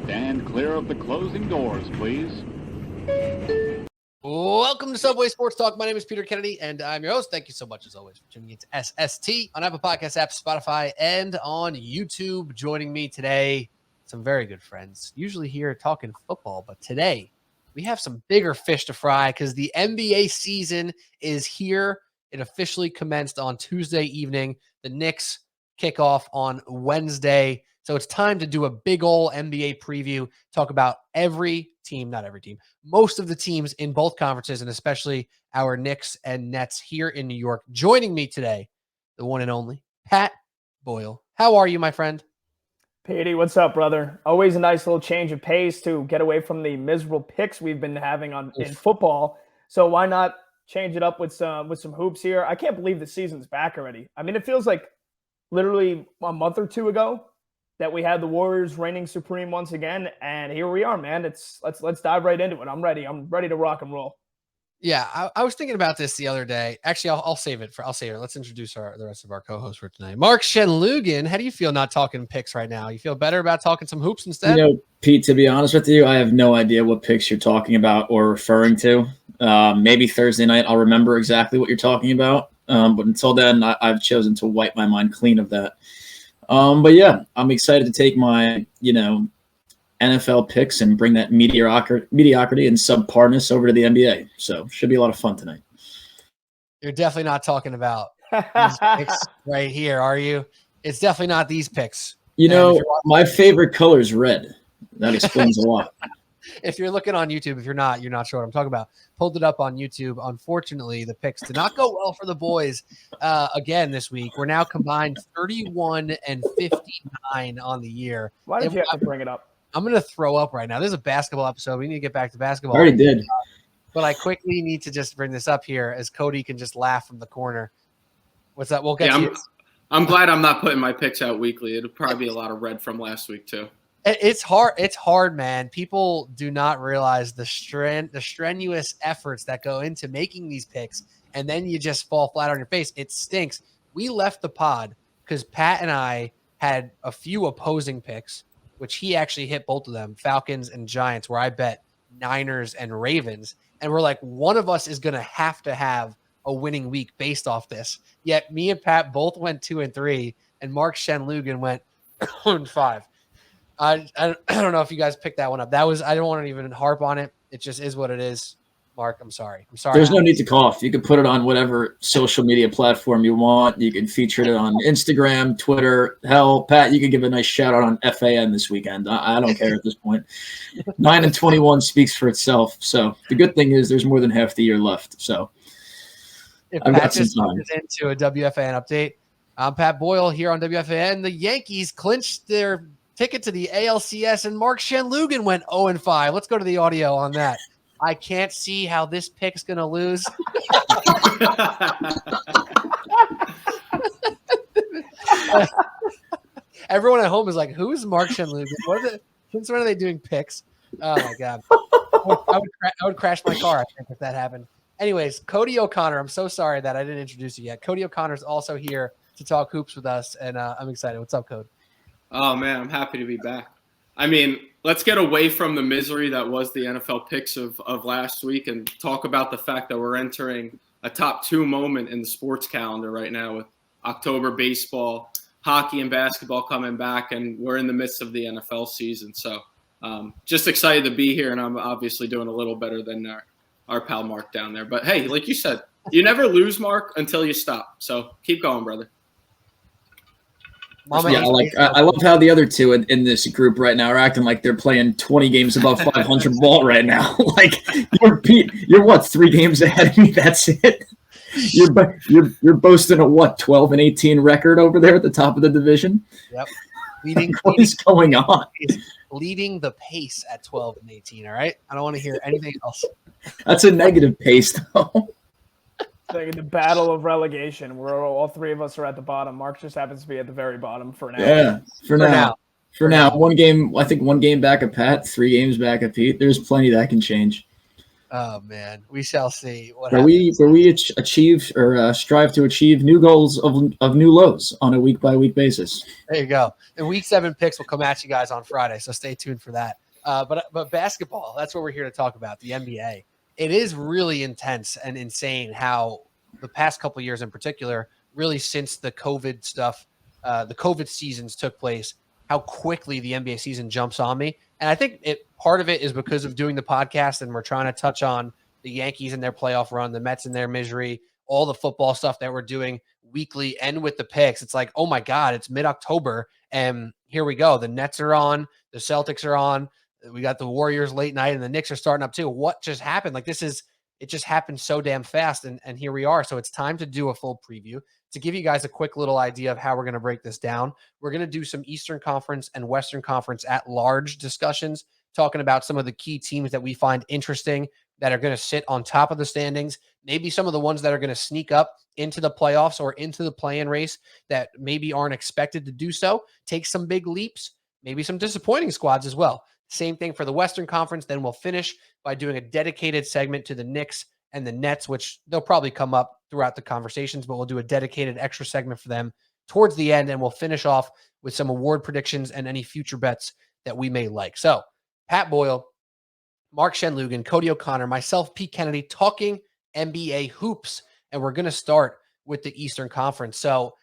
Stand clear of the closing doors, please. Welcome to Subway Sports Talk. My name is Peter Kennedy, and I'm your host. Thank you so much, as always, for tuning in to SST on Apple Podcasts app, Spotify, and on YouTube. Joining me today, some very good friends, usually here talking football, but today we have some bigger fish to fry because the NBA season is here. It officially commenced on Tuesday evening. The Knicks kick off on Wednesday. So it's time to do a big ol' NBA preview, talk about every team, not every team, most of the teams in both conferences, and especially our Knicks and Nets here in New York. Joining me today, the one and only Pat Boyle. How are you, my friend? Petey, what's up, brother? Always a nice little change of pace to get away from the miserable picks we've been having in football. So why not change it up with some hoops here? I can't believe the season's back already. I mean, it feels like literally a month or two ago that we had the Warriors reigning supreme once again, and here we are, man. Let's dive right into it. I'm ready. I'm ready to rock and roll. Yeah, I was thinking about this the other day. Actually, I'll save it. Let's introduce the rest of our co-hosts for tonight. Mark Shenloogian, how do you feel not talking picks right now? You feel better about talking some hoops instead? You know, Pete, to be honest with you, I have no idea what picks you're talking about or referring to. Maybe Thursday night I'll remember exactly what you're talking about. But until then, I've chosen to wipe my mind clean of that. But yeah, I'm excited to take my, NFL picks and bring that mediocrity and subparness over to the NBA. So should be a lot of fun tonight. You're definitely not talking about these picks right here, are you? It's definitely not these picks. My favorite color is red. That explains a lot. If you're looking on YouTube, if you're not sure what I'm talking about. Pulled it up on YouTube. Unfortunately, the picks did not go well for the boys again this week. We're now combined 31 and 59 on the year. Why did you have to bring it up? I'm going to throw up right now. This is a basketball episode. We need to get back to basketball. I already did. But I quickly need to just bring this up here as Cody can just laugh from the corner. What's that? We'll get to you. I'm glad I'm not putting my picks out weekly. It'll probably be a lot of red from last week too. It's hard. It's hard, man. People do not realize the strenuous efforts that go into making these picks, and then you just fall flat on your face. It stinks. We left the pod because Pat and I had a few opposing picks, which he actually hit both of them, Falcons and Giants, where I bet Niners and Ravens. And we're like, one of us is going to have a winning week based off this. Yet me and Pat both went 2-3, and Mark Shenloogian went 0-5. I don't know if you guys picked that one up. I don't want to even harp on it. It just is what it is. Mark, I'm sorry. There's no need to cough. You can put it on whatever social media platform you want. You can feature it on Instagram, Twitter. Hell, Pat, you can give a nice shout out on FAN this weekend. I don't care at this point. 9-21 speaks for itself. So the good thing is there's more than half the year left. So if I've Pat got some just time. Into a WFAN update, I'm Pat Boyle here on WFAN. The Yankees clinched their ticket to the ALCS, and Mark Shenloogian went 0-5. Let's go to the audio on that. I can't see how this pick's going to lose. Everyone at home is like, who's Mark Shenloogian? Since when are they doing picks? Oh, my God. I would crash my car, I think, if that happened. Anyways, Cody O'Connor, I'm so sorry that I didn't introduce you yet. Cody O'Connor is also here to talk hoops with us, and I'm excited. What's up, Cody? Oh, man, I'm happy to be back. I mean, let's get away from the misery that was the NFL picks of last week and talk about the fact that we're entering a top 2 moment in the sports calendar right now with October baseball, hockey and basketball coming back, and we're in the midst of the NFL season. So just excited to be here, and I'm obviously doing a little better than our pal Mark down there. But, hey, like you said, you never lose, Mark, until you stop. So keep going, brother. I love how the other two in this group right now are acting like they're playing 20 games above 500 ball right now. Like you're what, 3 games ahead of me? That's it. You're boasting a 12-18 record over there at the top of the division. Yep. What is going on? Leading the pace at 12-18. All right. I don't want to hear anything else. That's a negative pace, though. Like the battle of relegation, where all 3 of us are at the bottom. Mark just happens to be at the very bottom for now. Yeah, for now. 1 game, I think 1 game back of Pat, 3 games back of Pete. There's plenty that can change. Oh man, we shall see what Where happens. we achieve or strive to achieve new goals of new lows on a week by week basis. There you go. The week 7 picks will come at you guys on Friday, so stay tuned for that. But basketball, that's what we're here to talk about, the NBA. It is really intense and insane how the past couple of years in particular, really since the COVID stuff, the COVID seasons took place, how quickly the NBA season jumps on me. And I think part of it is because of doing the podcast, and we're trying to touch on the Yankees and their playoff run, the Mets and their misery, all the football stuff that we're doing weekly and with the picks. It's like, oh my God, it's mid-October and here we go. The Nets are on, the Celtics are on. We got the Warriors late night and the Knicks are starting up too. What just happened? Like it just happened so damn fast. And here we are. So it's time to do a full preview to give you guys a quick little idea of how we're going to break this down. We're going to do some Eastern Conference and Western Conference at large discussions, talking about some of the key teams that we find interesting that are going to sit on top of the standings, maybe some of the ones that are going to sneak up into the playoffs or into the play-in race that maybe aren't expected to do so, take some big leaps, maybe some disappointing squads as well. Same thing for the Western Conference. Then we'll finish by doing a dedicated segment to the Knicks and the Nets, which they'll probably come up throughout the conversations, but we'll do a dedicated extra segment for them towards the end, and we'll finish off with some award predictions and any future bets that we may like. So Pat Boyle, Mark Shenloogian, Cody O'Connor, myself, Pete Kennedy, talking NBA hoops. And we're going to start with the Eastern Conference. So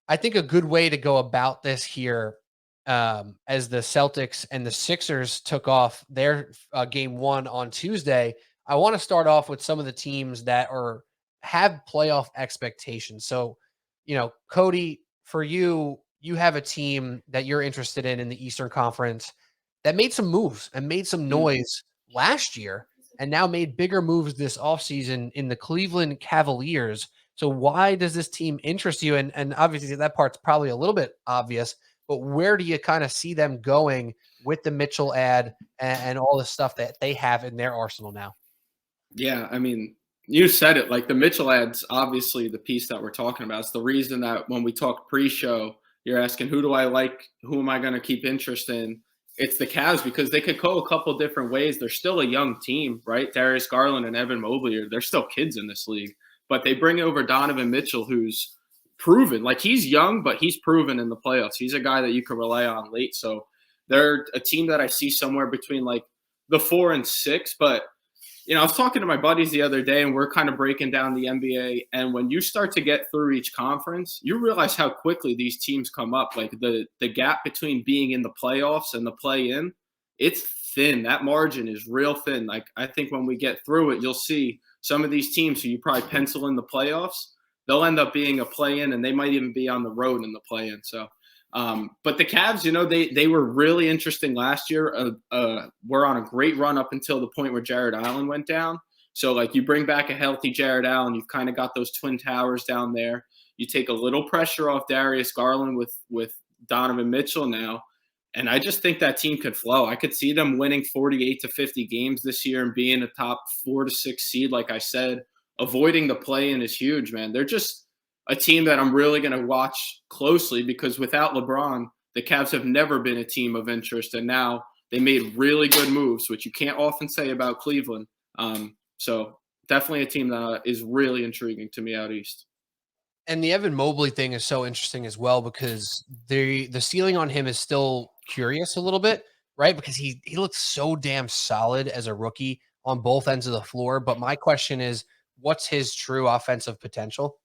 I think a good way to go about this here, as the Celtics and the Sixers took off their game 1 on Tuesday, I want to start off with some of the teams that have playoff expectations. So, Cody, for you have a team that you're interested in the Eastern Conference that made some moves and made some noise last year and now made bigger moves this offseason in the Cleveland Cavaliers. So why does this team interest you? And obviously that part's probably a little bit obvious, but where do you kind of see them going with the Mitchell ad and all the stuff that they have in their arsenal now? Yeah, I mean, you said it. Like, the Mitchell ad's obviously the piece that we're talking about. It's the reason that when we talk pre-show, you're asking, who do I like? Who am I going to keep interest in? It's the Cavs, because they could go a couple different ways. They're still a young team, right? Darius Garland and Evan Mobley, they're still kids in this league. But they bring over Donovan Mitchell, who's proven. Like, he's young, but he's proven in the playoffs. He's a guy that you can rely on late. So they're a team that I see somewhere between like the 4 and 6. But, I was talking to my buddies the other day, and we're kind of breaking down the NBA. And when you start to get through each conference, you realize how quickly these teams come up. Like, the gap between being in the playoffs and the play-in, it's thin. That margin is real thin. Like, I think when we get through it, you'll see some of these teams who you probably pencil in the playoffs, they'll end up being a play-in, and they might even be on the road in the play-in. So, but the Cavs, they were really interesting last year. We're on a great run up until the point where Jared Allen went down. So, like, you bring back a healthy Jared Allen, you've kind of got those twin towers down there. You take a little pressure off Darius Garland with Donovan Mitchell now. And I just think that team could flow. I could see them winning 48 to 50 games this year and being a top 4 to 6 seed. Like I said, avoiding the play-in is huge, man. They're just a team that I'm really going to watch closely, because without LeBron, the Cavs have never been a team of interest. And now they made really good moves, which you can't often say about Cleveland. So definitely a team that is really intriguing to me out east. And the Evan Mobley thing is so interesting as well, because the ceiling on him is still curious a little bit, right? Because he looks so damn solid as a rookie on both ends of the floor. But my question is, what's his true offensive potential?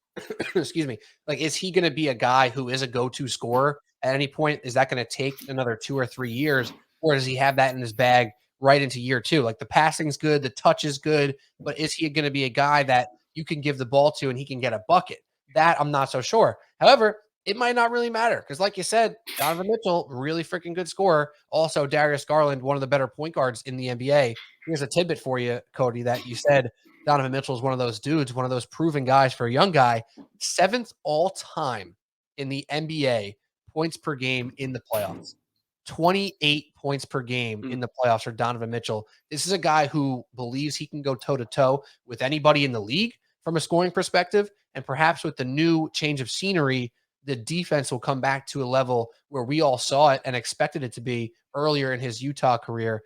Excuse me. Like, is he going to be a guy who is a go-to scorer at any point? Is that going to take another 2 or 3 years, or does he have that in his bag right into year 2? Like, the passing's good, the touch is good, but is he going to be a guy that you can give the ball to and he can get a bucket? That I'm not so sure. However, it might not really matter, because like you said, Donovan Mitchell, really freaking good scorer. Also, Darius Garland, one of the better point guards in the NBA. Here's a tidbit for you, Cody, that you said Donovan Mitchell is one of those dudes, one of those proven guys for a young guy. 7th all-time in the NBA points per game in the playoffs. 28 points per game in the playoffs for Donovan Mitchell. This is a guy who believes he can go toe-to-toe with anybody in the league from a scoring perspective, and perhaps with the new change of scenery, the defense will come back to a level where we all saw it and expected it to be earlier in his Utah career,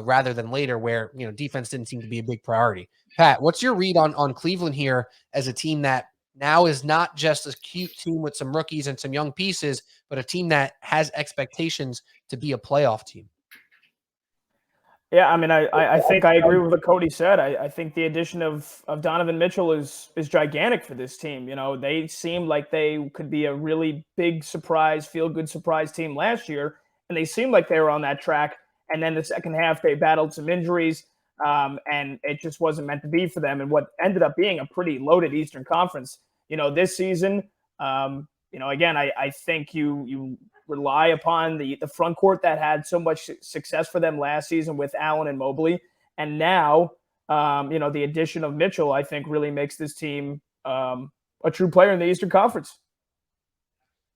rather than later, where defense didn't seem to be a big priority. Pat, what's your read on Cleveland here as a team that now is not just a cute team with some rookies and some young pieces, but a team that has expectations to be a playoff team? Yeah, I mean, I think I agree with what Cody said. I think the addition of Donovan Mitchell is gigantic for this team. They seemed like they could be a really big surprise, feel-good surprise team last year, and they seemed like they were on that track. And then the second half, they battled some injuries, and it just wasn't meant to be for them. And what ended up being a pretty loaded Eastern Conference, this season, again, I think you rely upon the front court that had so much success for them last season with Allen and Mobley. And now, the addition of Mitchell, I think, really makes this team a true player in the Eastern Conference.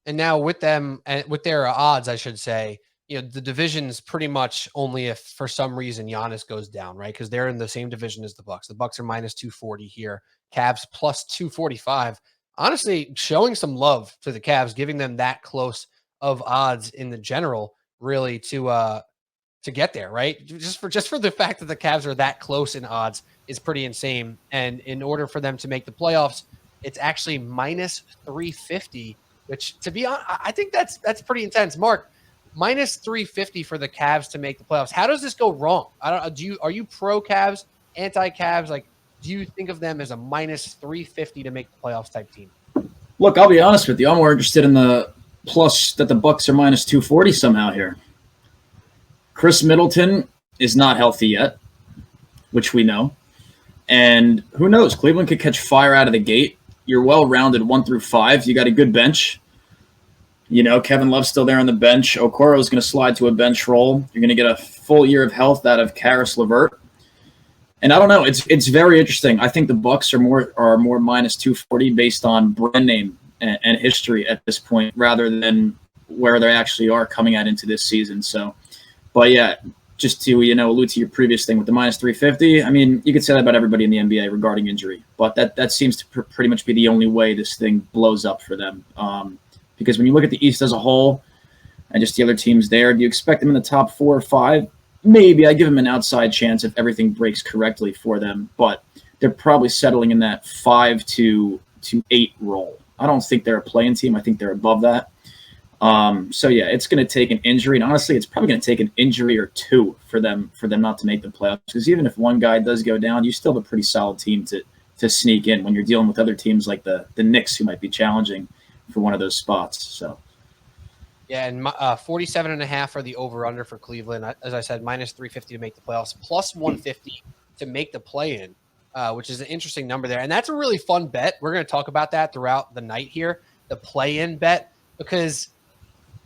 And now with them, and with their odds, I should say, the division's pretty much only if for some reason Giannis goes down, right? Because they're in the same division as the Bucks. The Bucks are minus 240 here. Cavs plus 245. Honestly, showing some love to the Cavs, giving them that close of odds in the general, really to get there, right? Just for the fact that the Cavs are that close in odds is pretty insane. And in order for them to make the playoffs, it's actually minus 350, which, to be honest, I think that's pretty intense. Mark, minus 350 for the Cavs to make the playoffs. How does this go wrong? Are you pro Cavs, anti Cavs? Like, do you think of them as a minus 350 to make the playoffs type team? Look, I'll be honest with you. I'm more interested in the plus that the Bucks are minus 240 somehow here. Chris Middleton is not healthy yet, which we know. And who knows? Cleveland could catch fire out of the gate. You're well-rounded 1 through 5. You got a good bench. Kevin Love's still there on the bench. Okoro's going to slide to a bench role. You're going to get a full year of health out of Karis LeVert. And I don't know. It's very interesting. I think the Bucks are more minus 240 based on brand name and history at this point, rather than where they actually are coming out into this season. So, but yeah, just to allude to your previous thing with the minus 350. I mean, you could say that about everybody in the NBA regarding injury, but that seems to pretty much be the only way this thing blows up for them. Because when you look at the East as a whole and just the other teams there, do you expect them in the top 4 or 5? Maybe. I give them an outside chance if everything breaks correctly for them, but they're probably settling in that 5 to 8 role. I don't think they're a play-in team. I think they're above that. So yeah, it's going to take an injury, and honestly, it's probably going to take an injury or 2 for them not to make the playoffs. Because even if one guy does go down, you still have a pretty solid team to sneak in when you're dealing with other teams like the Knicks, who might be challenging for one of those spots. So. Yeah, and 47.5 are the over-under for Cleveland. As I said, minus 350 to make the playoffs, plus 150 to make the play-in, which is an interesting number there. And that's a really fun bet. We're going to talk about that throughout the night here, the play-in bet, because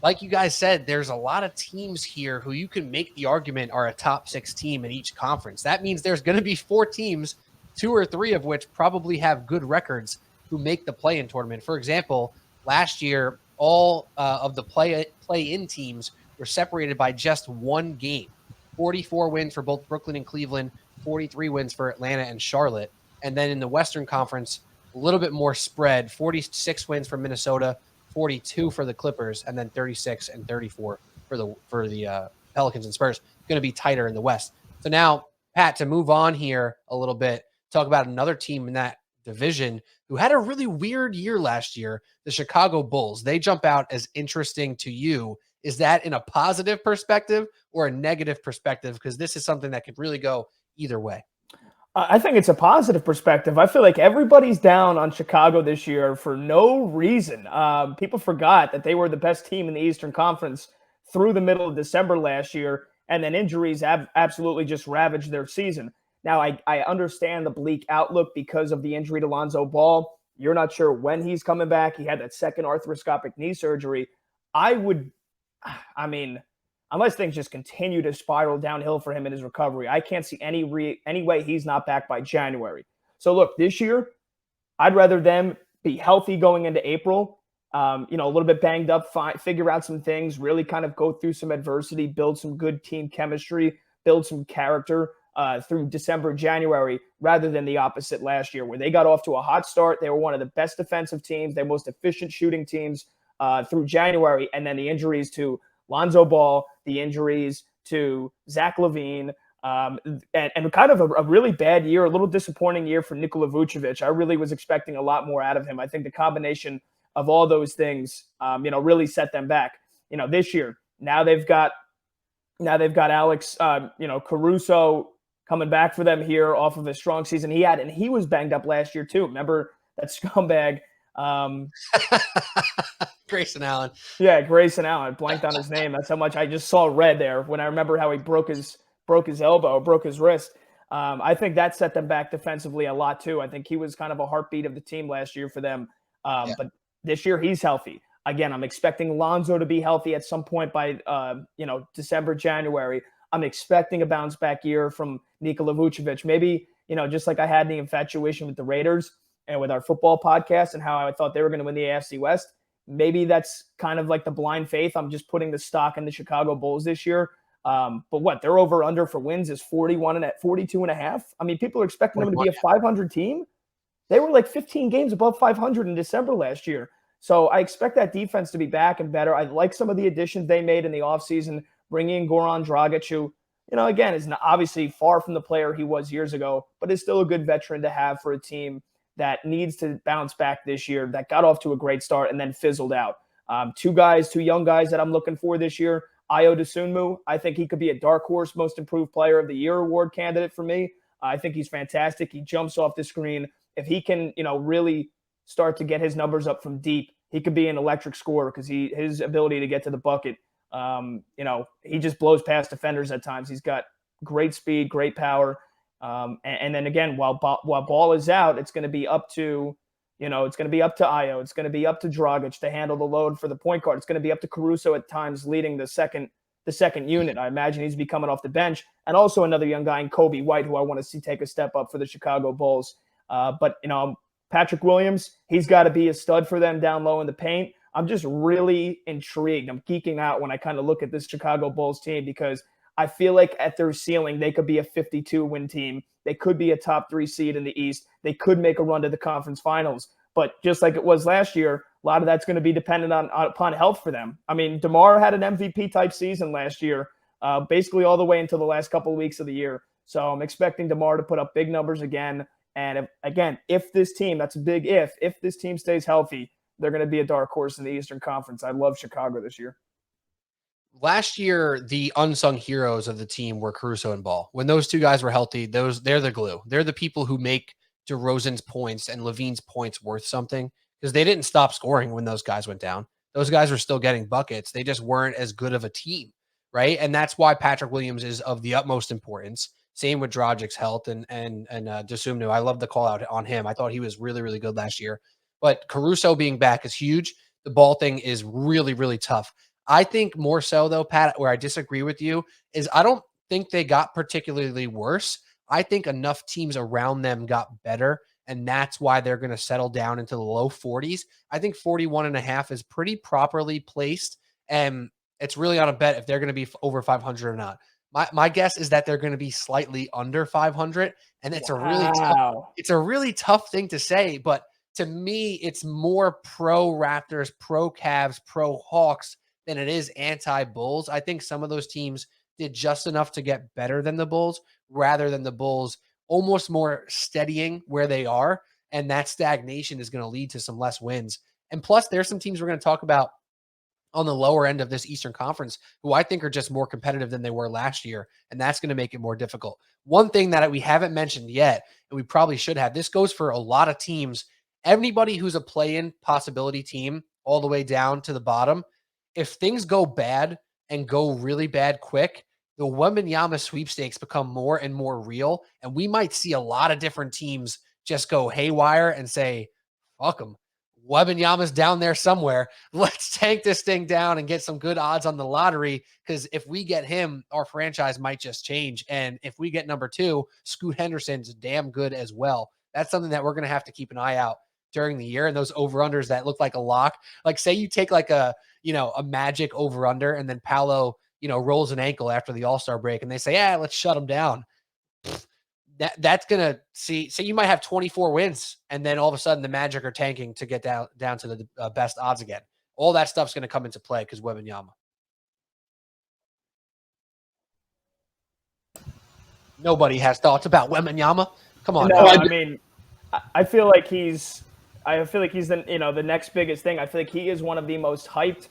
like you guys said, there's a lot of teams here who you can make the argument are a top 6 team in each conference. That means there's going to be 4 teams, 2 or 3 of which probably have good records, who make the play-in tournament. For example, last year, all of the play-in teams were separated by just 1 game. 44 wins for both Brooklyn and Cleveland, 43 wins for Atlanta and Charlotte. And then in the Western Conference, a little bit more spread, 46 wins for Minnesota, 42 for the Clippers, and then 36 and 34 for the Pelicans and Spurs. Going to be tighter in the West. So now, Pat, to move on here a little bit, talk about another team in that division who had a really weird year last year, the Chicago Bulls. They jump out as interesting to you. Is that in a positive perspective or a negative perspective? Because this is something that could really go either way. I think it's a positive perspective. I feel like everybody's down on Chicago this year for no reason. People forgot that they were the best team in the Eastern Conference through the middle of December last year, and then injuries have absolutely just ravaged their season. Now, I understand the bleak outlook because of the injury to Lonzo Ball. You're not sure when he's coming back. He had that second arthroscopic knee surgery. Unless things just continue to spiral downhill for him in his recovery, I can't see any way he's not back by January. So look, this year, I'd rather them be healthy going into April, a little bit banged up, figure out some things, really kind of go through some adversity, build some good team chemistry, build some character through December, January, rather than the opposite last year, where they got off to a hot start. They were one of the best defensive teams, their most efficient shooting teams. through January, and then the injuries to Lonzo Ball, the injuries to Zach LaVine, and kind of a really bad year, a little disappointing year for Nikola Vucevic. I really was expecting a lot more out of him. I think the combination of all those things, really set them back. This year, now they've got Alex, Caruso coming back for them here off of a strong season he had, and he was banged up last year too. Remember that scumbag? Grayson Allen. Yeah, Grayson Allen. Blanked on his name. That's how much I just saw red there when I remember how he broke his elbow, broke his wrist. I think that set them back defensively a lot too. I think he was kind of a heartbeat of the team last year for them. But this year he's healthy. Again, I'm expecting Lonzo to be healthy at some point by December, January. I'm expecting a bounce back year from Nikola Vucevic. Maybe, just like I had the infatuation with the Raiders and with our football podcast and how I thought they were going to win the AFC West. Maybe that's kind of like the blind faith. I'm just putting the stock in the Chicago Bulls this year. But what, their over under for wins is 42.5. I mean, people are expecting them to be a 500 team. They were like 15 games above 500 in December last year. So I expect that defense to be back and better. I like some of the additions they made in the offseason, bringing in Goran Dragic, who, again, is obviously far from the player he was years ago, but is still a good veteran to have for a team that needs to bounce back this year, that got off to a great start and then fizzled out. Two young guys that I'm looking for this year. Ayo Dosunmu, I think he could be a dark horse, most improved player of the year award candidate for me. I think he's fantastic. He jumps off the screen. If he can, really start to get his numbers up from deep, he could be an electric scorer because his ability to get to the bucket, he just blows past defenders at times. He's got great speed, great power. And then again, while Ball is out, it's going to be up to, Ayo. It's going to be up to Dragic to handle the load for the point guard. It's going to be up to Caruso at times leading the second unit. I imagine he's be coming off the bench. And also another young guy in Kobe White, who I want to see take a step up for the Chicago Bulls. But Patrick Williams, he's got to be a stud for them down low in the paint. I'm just really intrigued. I'm geeking out when I kind of look at this Chicago Bulls team because I feel like at their ceiling, they could be a 52-win team. They could be a top 3 seed in the East. They could make a run to the conference finals. But just like it was last year, a lot of that's going to be dependent upon health for them. I mean, DeMar had an MVP-type season last year, basically all the way until the last couple of weeks of the year. So I'm expecting DeMar to put up big numbers again. And if this team, that's a big if this team stays healthy, they're going to be a dark horse in the Eastern Conference. I love Chicago this year. Last year, the unsung heroes of the team were Caruso and Ball. When those two guys were healthy, they're the glue. They're the people who make DeRozan's points and LaVine's points worth something because they didn't stop scoring when those guys went down. Those guys were still getting buckets. They just weren't as good of a team, right? And that's why Patrick Williams is of the utmost importance. Same with Dragic's health and Dosunmu. I love the call out on him. I thought he was really, really good last year. But Caruso being back is huge. The Ball thing is really, really tough. I think more so, though, Pat, where I disagree with you, is I don't think they got particularly worse. I think enough teams around them got better, and that's why they're going to settle down into the low 40s. I think 41.5 is pretty properly placed, and it's really on a bet if they're going to be over 500 or not. My guess is that they're going to be slightly under 500, and it's a really tough thing to say, but to me, it's more pro Raptors, pro Cavs, pro Hawks than it is anti-Bulls. I think some of those teams did just enough to get better than the Bulls rather than the Bulls almost more steadying where they are. And that stagnation is going to lead to some less wins. And plus, there's some teams we're going to talk about on the lower end of this Eastern Conference who I think are just more competitive than they were last year. And that's going to make it more difficult. One thing that we haven't mentioned yet, and we probably should have, this goes for a lot of teams. Anybody who's a play-in possibility team all the way down to the bottom, if things go bad and go really bad quick, the Wembanyama sweepstakes become more and more real. And we might see a lot of different teams just go haywire and say, fuck them. Wembanyama's down there somewhere. Let's tank this thing down and get some good odds on the lottery. Because if we get him, our franchise might just change. And if we get number 2, Scoot Henderson's damn good as well. That's something that we're going to have to keep an eye out during the year. And those over-unders that look like a lock, like say you take like a Magic over-under and then Paolo, rolls an ankle after the All-Star break and they say, let's shut him down. That's going to say you might have 24 wins and then all of a sudden the Magic are tanking to get down to the best odds again. All that stuff's going to come into play because Wembanyama. Nobody has thoughts about Wembanyama. Come on. No, I mean, I feel like he's the next biggest thing. I feel like he is one of the most hyped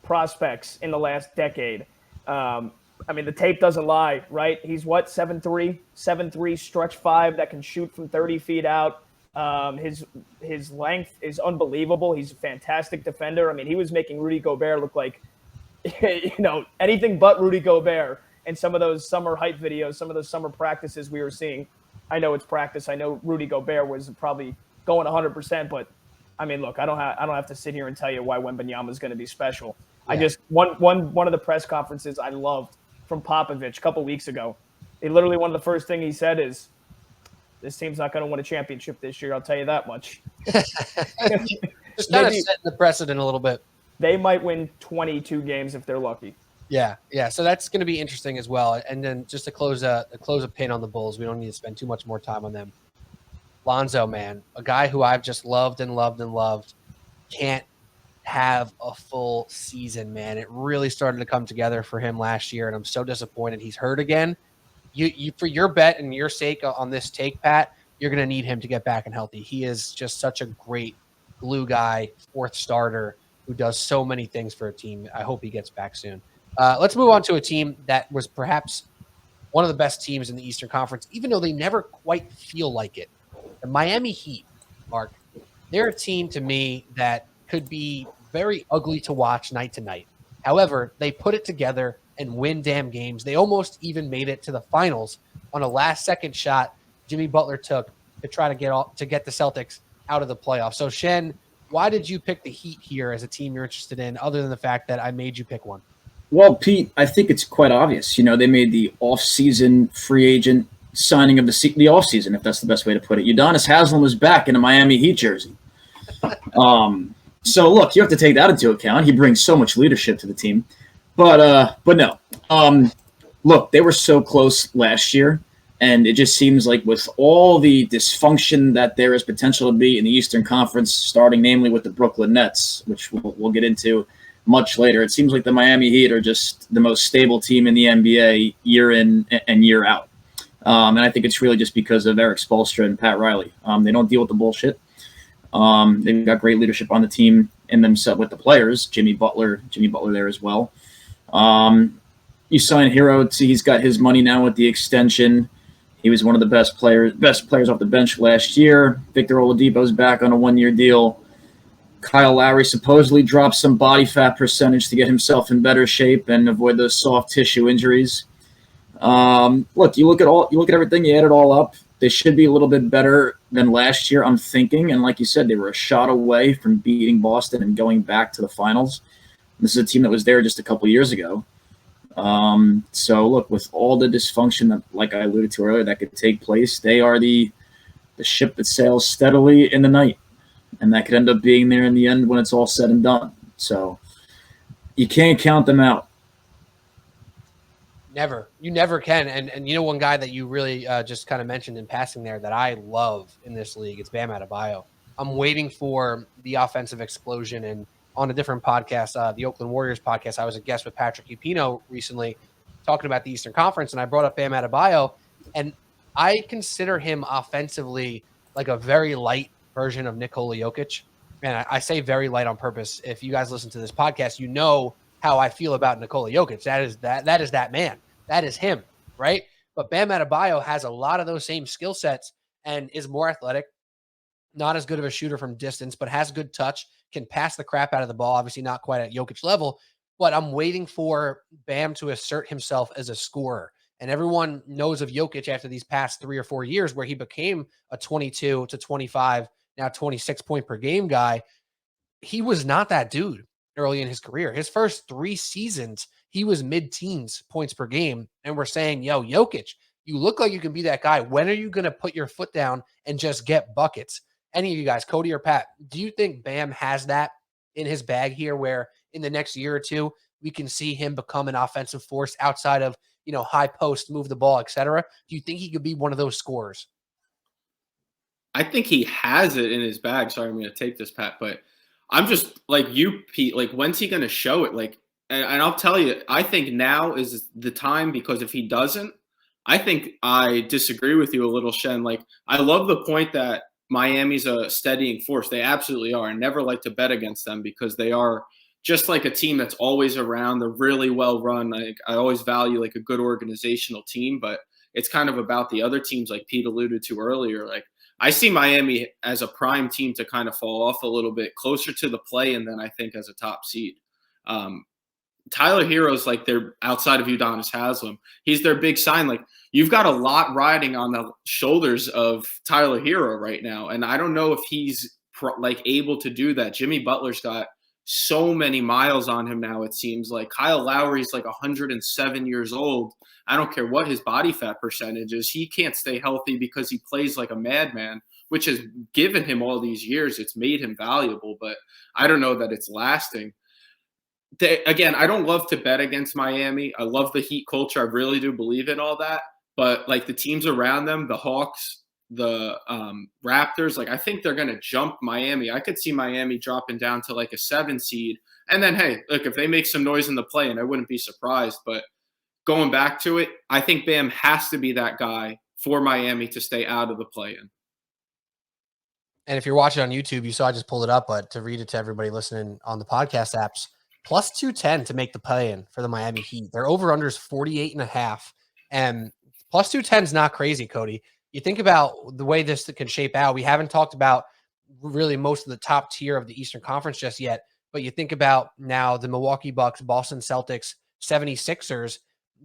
prospects in the last decade. I mean, the tape doesn't lie, right? He's what, 7'3", stretch 5 that can shoot from 30 feet out. His length is unbelievable. He's a fantastic defender. I mean, he was making Rudy Gobert look like, anything but Rudy Gobert. And some of those summer hype videos, some of those summer practices we were seeing. I know it's practice. I know Rudy Gobert was probably going 100%, but I mean, look, I don't have to sit here and tell you why Wembanyama is going to be special. Yeah. I just one of the press conferences I loved from Popovich a couple weeks ago. Literally one of the first thing he said is, "This team's not going to win a championship this year. I'll tell you that much." Just kind of setting the precedent a little bit. They might win 22 games if they're lucky. Yeah. So that's going to be interesting as well. And then just to close a pin on the Bulls, we don't need to spend too much more time on them. Lonzo, man, a guy who I've just loved, can't have a full season, man. It really started to come together for him last year, and I'm so disappointed he's hurt again. You for your bet and your sake on this take, Pat, you're going to need him to get back and healthy. He is just such a great glue guy, fourth starter who does so many things for a team. I hope he gets back soon. Let's move on to a team that was perhaps one of the best teams in the Eastern Conference, even though they never quite feel like it. The Miami Heat, Mark, they're a team to me that could be very ugly to watch night to night. However, they put it together and win damn games. They almost even made it to the finals on a last-second shot Jimmy Butler took to try to get the Celtics out of the playoffs. So, Shen, why did you pick the Heat here as a team you're interested in, other than the fact that I made you pick one? Well, Pete, I think it's quite obvious. They made the off-season free agent signing of the offseason, if that's the best way to put it. Udonis Haslem was back in a Miami Heat jersey. So, look, you have to take that into account. He brings so much leadership to the team. But no. Look, they were so close last year, and it just seems like with all the dysfunction that there is potential to be in the Eastern Conference, starting namely with the Brooklyn Nets, which we'll get into much later, it seems like the Miami Heat are just the most stable team in the NBA year in and year out. And I think it's really just because of Eric Spoelstra and Pat Riley. They don't deal with the bullshit. They've got great leadership on the team and themselves with the players. Jimmy Butler there as well. You sign Hero. He's got his money now with the extension. He was one of the best players off the bench last year. Victor Oladipo's back on a 1-year deal. Kyle Lowry supposedly dropped some body fat percentage to get himself in better shape and avoid those soft tissue injuries. Look, you look at everything, you add it all up. They should be a little bit better than last year, I'm thinking. And like you said, they were a shot away from beating Boston and going back to the finals. This is a team that was there just a couple years ago. So look, with all the dysfunction that, like I alluded to earlier, that could take place, they are the ship that sails steadily in the night. And that could end up being there in the end when it's all said and done. So you can't count them out. Never. You never can. And one guy that you really just kind of mentioned in passing there that I love in this league, it's Bam Adebayo. I'm waiting for the offensive explosion. And on a different podcast, the Oakland Warriors podcast, I was a guest with Patrick Upino recently talking about the Eastern Conference, and I brought up Bam Adebayo. And I consider him offensively like a very light version of Nikola Jokic. And I say very light on purpose. If you guys listen to this podcast, you know how I feel about Nikola Jokic. That is that man. That is him, right? But Bam Adebayo has a lot of those same skill sets and is more athletic, not as good of a shooter from distance, but has good touch, can pass the crap out of the ball. Obviously not quite at Jokic level, but I'm waiting for Bam to assert himself as a scorer. And everyone knows of Jokic after these past 3 or 4 years where he became a 22 to 25, now 26 point per game guy. He was not that dude early in his career. His first 3 seasons, he was mid-teens points per game. And we're saying, yo, Jokic, you look like you can be that guy. When are you going to put your foot down and just get buckets? Any of you guys, Cody or Pat, do you think Bam has that in his bag here where in the next year or two, we can see him become an offensive force outside of, high post, move the ball, etc.? Do you think he could be one of those scorers? I think he has it in his bag. Sorry, I'm going to take this, Pat, but I'm just like you, Pete. Like, when's he going to show it? Like, and I'll tell you, I think now is the time, because if he doesn't, I think I disagree with you a little, Shen. Like, I love the point that Miami's a steadying force. They absolutely are. I never like to bet against them because they are just like a team that's always around. They're really well run. I always value like a good organizational team, but it's kind of about the other teams like Pete alluded to earlier. Like, I see Miami as a prime team to kind of fall off a little bit closer to the play-in than I think as a top seed. Tyler Hero's like their outside of Udonis Haslem. He's their big sign. Like, you've got a lot riding on the shoulders of Tyler Hero right now, and I don't know if he's like able to do that. Jimmy Butler's got so many miles on him now. It seems like Kyle Lowry's like 107 years old. I don't care what his body fat percentage is. He can't stay healthy because he plays like a madman, which has given him all these years. It's made him valuable, but I don't know that it's lasting. Again, I don't love to bet against Miami. I love the Heat culture. I really do believe in all that. But like the teams around them, the Hawks, the Raptors, like I think they're going to jump Miami. I could see Miami dropping down to like a 7 seed. And then, hey, look, if they make some noise in the play, and I wouldn't be surprised. But going back to it, I think Bam has to be that guy for Miami to stay out of the play-in. And if you're watching on YouTube, you saw I just pulled it up, but to read it to everybody listening on the podcast apps, plus 210 to make the play-in for the Miami Heat. Their over-under is 48.5, and plus 210 is not crazy, Cody. You think about the way this can shape out. We haven't talked about really most of the top tier of the Eastern Conference just yet, but you think about now the Milwaukee Bucks, Boston Celtics, 76ers.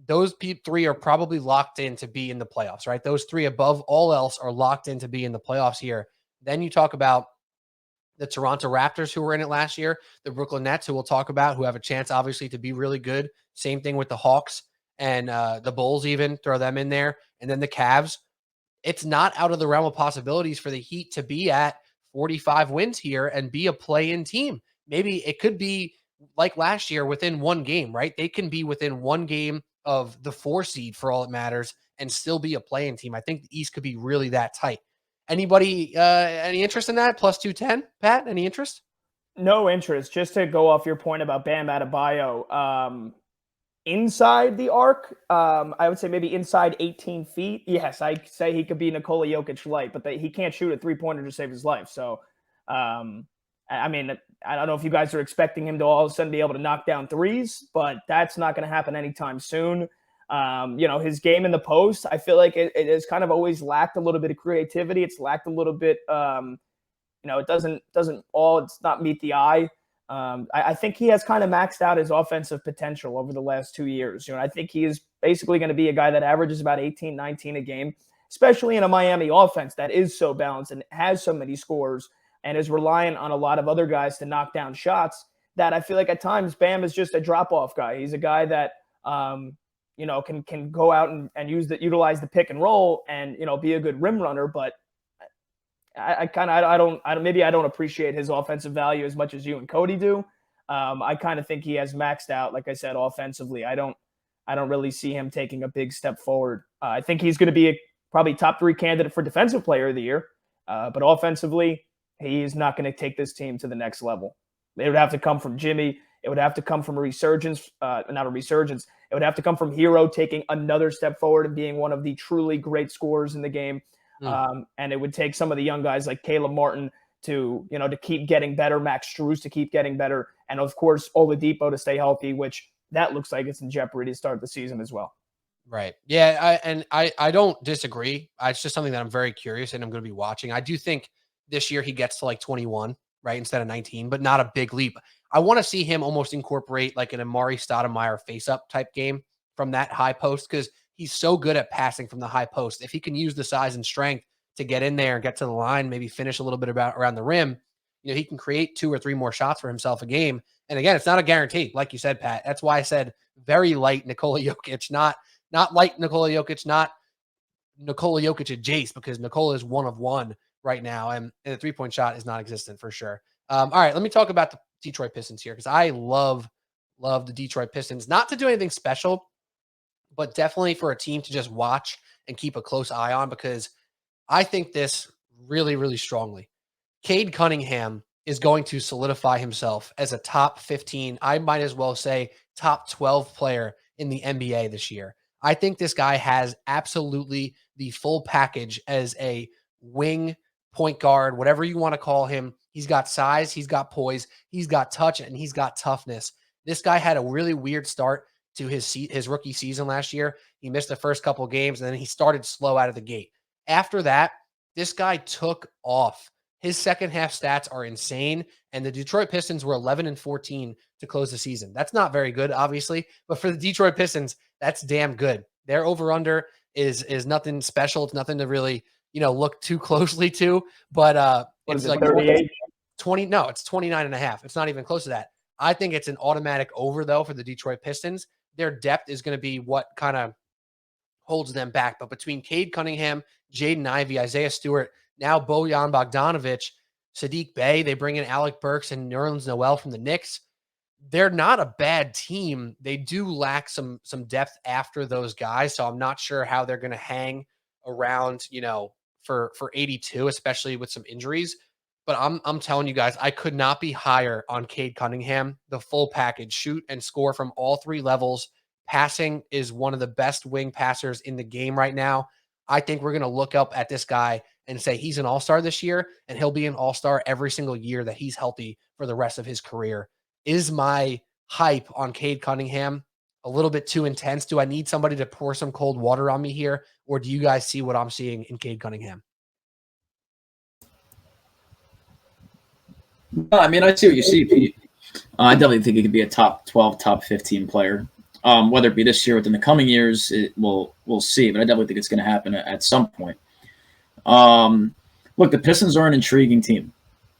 Those three are probably locked in to be in the playoffs, right? Those three above all else are locked in to be in the playoffs here. Then you talk about the Toronto Raptors, who were in it last year, the Brooklyn Nets, who we'll talk about, who have a chance, obviously, to be really good. Same thing with the Hawks and the Bulls, even throw them in there. And then the Cavs. It's not out of the realm of possibilities for the Heat to be at 45 wins here and be a play-in team. Maybe it could be like last year within one game, right? They can be within one game of the 4 seed for all it matters and still be a play-in team. I think the East could be really that tight. Anybody, any interest in that? Plus 210, Pat? Any interest? No interest. Just to go off your point about Bam Adebayo, inside the arc, I would say maybe inside 18 feet. Yes, I say he could be Nikola Jokic light, but he can't shoot a 3-pointer to save his life. So, I mean, I don't know if you guys are expecting him to all of a sudden be able to knock down threes, but that's not going to happen anytime soon. His game in the post, I feel like it has kind of always lacked a little bit of creativity. It's lacked a little bit, it does not meet the eye. I think he has kind of maxed out his offensive potential over the last 2 years. I think he is basically going to be a guy that averages about 18, 19 a game, especially in a Miami offense that is so balanced and has so many scores and is reliant on a lot of other guys to knock down shots, that I feel like at times Bam is just a drop-off guy. He's a guy that, can go out and utilize the pick and roll and, be a good rim runner. But I don't appreciate his offensive value as much as you and Cody do. I kind of think he has maxed out, like I said, offensively. I don't really see him taking a big step forward. I think he's going to be probably top 3 candidate for defensive player of the year. But offensively, he is not going to take this team to the next level. It would have to come from Jimmy. It would have to come from not a resurgence. It would have to come from Hero taking another step forward and being one of the truly great scorers in the game. And it would take some of the young guys like Caleb Martin to keep getting better, Max Strus to keep getting better, and of course Oladipo to stay healthy, which that looks like it's in jeopardy to start the season as well. Right. Yeah, I don't disagree. It's just something that I'm very curious and I'm going to be watching. I do think this year he gets to like 21, right, instead of 19, but not a big leap. I want to see him almost incorporate like an Amari Stoudemire face-up type game from that high post, because he's so good at passing from the high post. If he can use the size and strength to get in there and get to the line, maybe finish a little bit around the rim, he can create 2 or 3 more shots for himself a game. And again, it's not a guarantee, like you said, Pat. That's why I said very light Nikola Jokic, not light Nikola Jokic, not Nikola Jokic adjacent, because Nikola is 1 of 1 right now, and the 3-point shot is non-existent for sure. All right, let me talk about the Detroit Pistons here, because I love the Detroit Pistons. Not to do anything special, but definitely for a team to just watch and keep a close eye on, because I think this really, really strongly. Cade Cunningham is going to solidify himself as a top 15, I might as well say top 12 player in the NBA this year. I think this guy has absolutely the full package as a wing, point guard, whatever you want to call him. He's got size, he's got poise, he's got touch, and he's got toughness. This guy had a really weird start to his rookie season last year. He missed the first couple of games, and then he started slow out of the gate. After that, this guy took off. His second half stats are insane, and the Detroit Pistons were 11-14 to close the season. That's not very good, obviously, but for the Detroit Pistons, that's damn good. Their over-under is nothing special. It's nothing to really, look too closely to, but it's like 38? 20. No, it's 29.5. It's not even close to that. I think it's an automatic over, though, for the Detroit Pistons. Their depth is going to be what kind of holds them back. But between Cade Cunningham, Jaden Ivey, Isaiah Stewart, now Bojan Bogdanovic, Sadiq Bey, they bring in Alec Burks and Nerlens Noel from the Knicks. They're not a bad team. They do lack some depth after those guys, so I'm not sure how they're going to hang around, for 82, especially with some injuries. But I'm telling you guys, I could not be higher on Cade Cunningham. The full package, shoot and score from all three levels. Passing is one of the best wing passers in the game right now. I think we're going to look up at this guy and say he's an all-star this year, and he'll be an all-star every single year that he's healthy for the rest of his career. Is my hype on Cade Cunningham a little bit too intense? Do I need somebody to pour some cold water on me here, or do you guys see what I'm seeing in Cade Cunningham? No, I mean, I see what you see, Pete. I definitely think he could be a top 12, top 15 player. Whether it be this year or within the coming years, we'll see. But I definitely think it's going to happen at some point. Look, the Pistons are an intriguing team.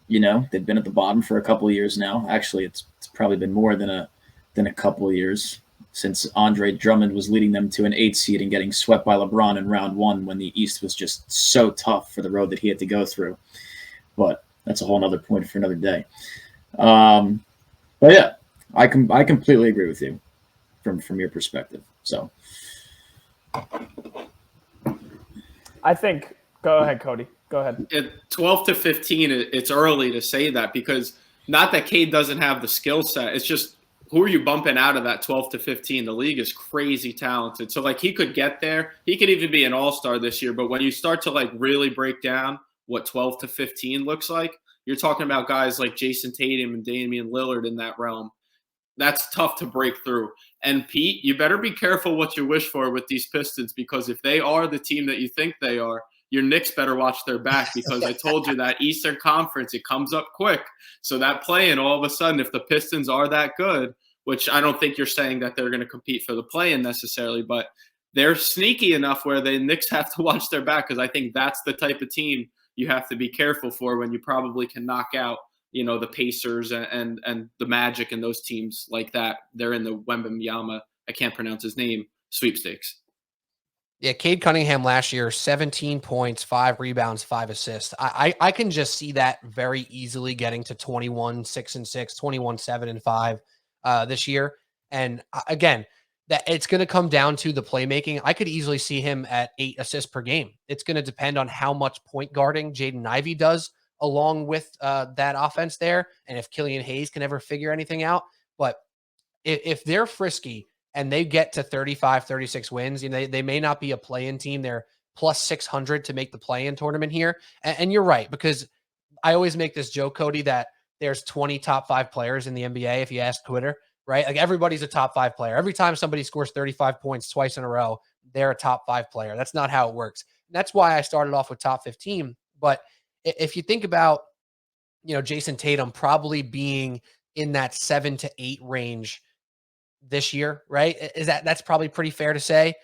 They've been at the bottom for a couple of years now. Actually, it's probably been more than a couple of years since Andre Drummond was leading them to an 8 seed and getting swept by LeBron in round 1 when the East was just so tough for the road that he had to go through. But that's a whole nother point for another day. But yeah, I completely agree with you from your perspective. So I think go ahead, Cody. Go ahead. At 12-15, it's early to say that, because not that Cade doesn't have the skill set. It's just, who are you bumping out of that 12-15? The league is crazy talented. So, he could get there. He could even be an all-star this year. But when you start to, really break down what 12-15 looks like, you're talking about guys like Jason Tatum and Damian Lillard in that realm. That's tough to break through. And, Pete, you better be careful what you wish for with these Pistons, because if they are the team that you think they are, your Knicks better watch their back, because I told you that Eastern Conference, it comes up quick. So that play-in, all of a sudden, if the Pistons are that good, which I don't think you're saying that they're going to compete for the play-in necessarily, but they're sneaky enough where the Knicks have to watch their back, because I think that's the type of team you have to be careful for when you probably can knock out, the Pacers and the Magic and those teams like that. They're in the Wembanyama, I can't pronounce his name, sweepstakes. Yeah, Cade Cunningham last year, 17 points, 5 rebounds, 5 assists. I can just see that very easily getting to 21-6-6, 21-7-5 this year. And again, that it's going to come down to the playmaking. I could easily see him at 8 assists per game. It's going to depend on how much point guarding Jaden Ivey does along with that offense there, and if Killian Hayes can ever figure anything out. But if they're frisky and they get to 35, 36 wins, they may not be a play-in team. They're plus 600 to make the play-in tournament here. And you're right, because I always make this joke, Cody, that there's 20 top 5 players in the NBA if you ask Twitter, right? Everybody's a top 5 player. Every time somebody scores 35 points twice in a row, they're a top 5 player. That's not how it works. And that's why I started off with top 15. But if you think about, Jason Tatum probably being in that 7 to 8 range this year, right? That's probably pretty fair to say.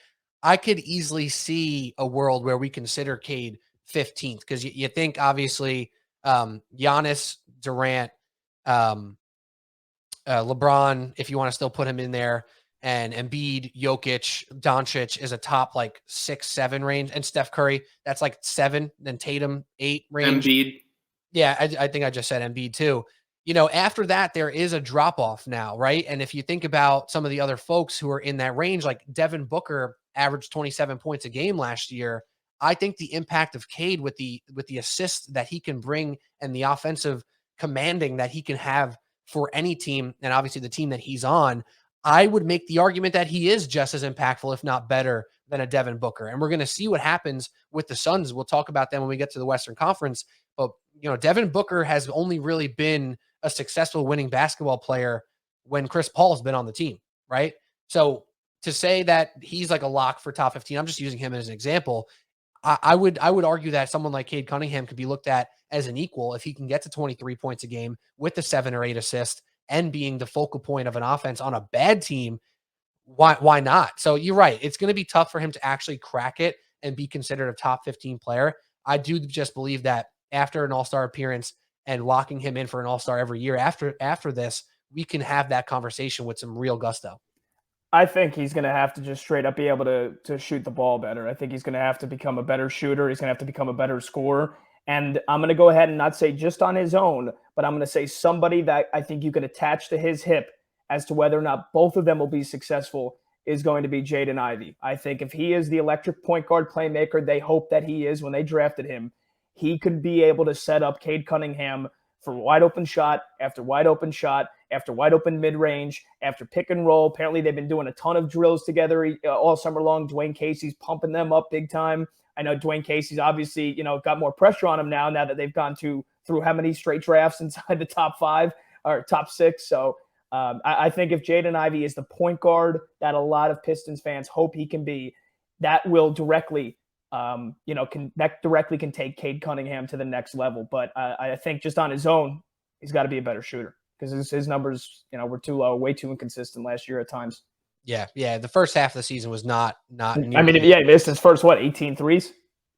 I could easily see a world where we consider Cade 15th, because you think obviously Giannis, Durant, LeBron, if you want to still put him in there, and Embiid, Jokic, Doncic is a top 6-7 range, and Steph Curry, that's 7, then Tatum 8 range. Embiid. Yeah, I think I just said Embiid too. After that, there is a drop-off now, right? And if you think about some of the other folks who are in that range, like Devin Booker averaged 27 points a game last year, I think the impact of Cade with the assists that he can bring and the offensive commanding that he can have for any team, and obviously the team that he's on, I would make the argument that he is just as impactful, if not better, than a Devin Booker. And we're going to see what happens with the Suns. We'll talk about them when we get to the Western Conference. But, Devin Booker has only really been a successful winning basketball player when Chris Paul's been on the team, right? So to say that he's like a lock for top 15, I'm just using him as an example. I would argue that someone like Cade Cunningham could be looked at as an equal if he can get to 23 points a game with the 7 or 8 assists and being the focal point of an offense on a bad team. Why not? So you're right. It's going to be tough for him to actually crack it and be considered a top 15 player. I do just believe that after an all-star appearance and locking him in for an all-star every year after this, we can have that conversation with some real gusto. I think he's going to have to just straight up be able to shoot the ball better. I think he's going to have to become a better shooter. He's going to have to become a better scorer. And I'm going to go ahead and not say just on his own, but I'm going to say somebody that I think you can attach to his hip as to whether or not both of them will be successful is going to be Jaden Ivey. I think if he is the electric point guard playmaker they hope that he is when they drafted him, he could be able to set up Cade Cunningham for wide open shot after wide open shot after wide open mid-range, after pick and roll. Apparently they've been doing a ton of drills together all summer long. Dwayne Casey's pumping them up big time. I know Dwayne Casey's obviously, got more pressure on him now that they've gone through how many straight drafts inside the top 5 or top 6. So I think if Jaden Ivey is the point guard that a lot of Pistons fans hope he can be, that will directly, can take Cade Cunningham to the next level. But I think just on his own, he's got to be a better shooter because his numbers, were too low, way too inconsistent last year at times. Yeah. The first half of the season was not. I mean, he missed his first 18 threes.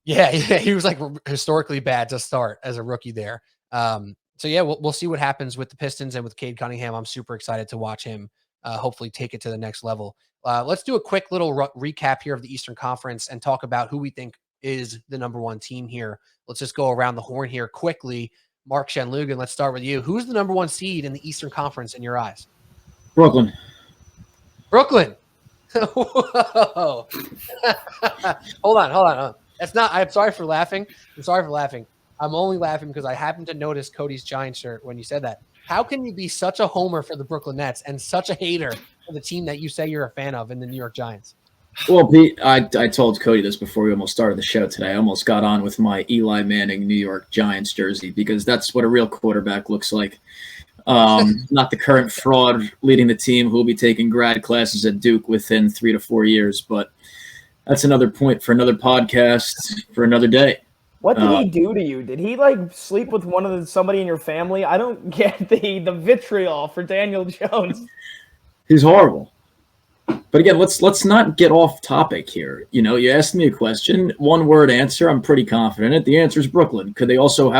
Yeah, he was like historically bad to start as a rookie there. So yeah, we'll see what happens with the Pistons and with Cade Cunningham. I'm super excited to watch him hopefully take it to the next level. Let's do a quick little recap here of the Eastern Conference and talk about who we think is the number 1 team here. Let's just go around the horn here quickly. Mark Shenloogian, let's start with you. Who's the number 1 seed in the Eastern Conference in your eyes? Brooklyn. Whoa. Hold on. That's not. I'm sorry for laughing. I'm only laughing because I happened to notice Cody's Giants shirt when you said that. How can you be such a homer for the Brooklyn Nets and such a hater for the team that you say you're a fan of in the New York Giants? Well, Pete, I told Cody this before we almost started the show today. I almost got on with my Eli Manning New York Giants jersey because that's what a real quarterback looks like. Not the current fraud leading the team who will be taking grad classes at Duke within 3 to 4 years. But that's another point for another podcast for another day. What did he do to you? Did he sleep with somebody in your family? I don't get the vitriol for Daniel Jones. He's horrible. But again, let's not get off topic here. You asked me a question, 1-word answer. I'm pretty confident it. The answer is Brooklyn. Could they also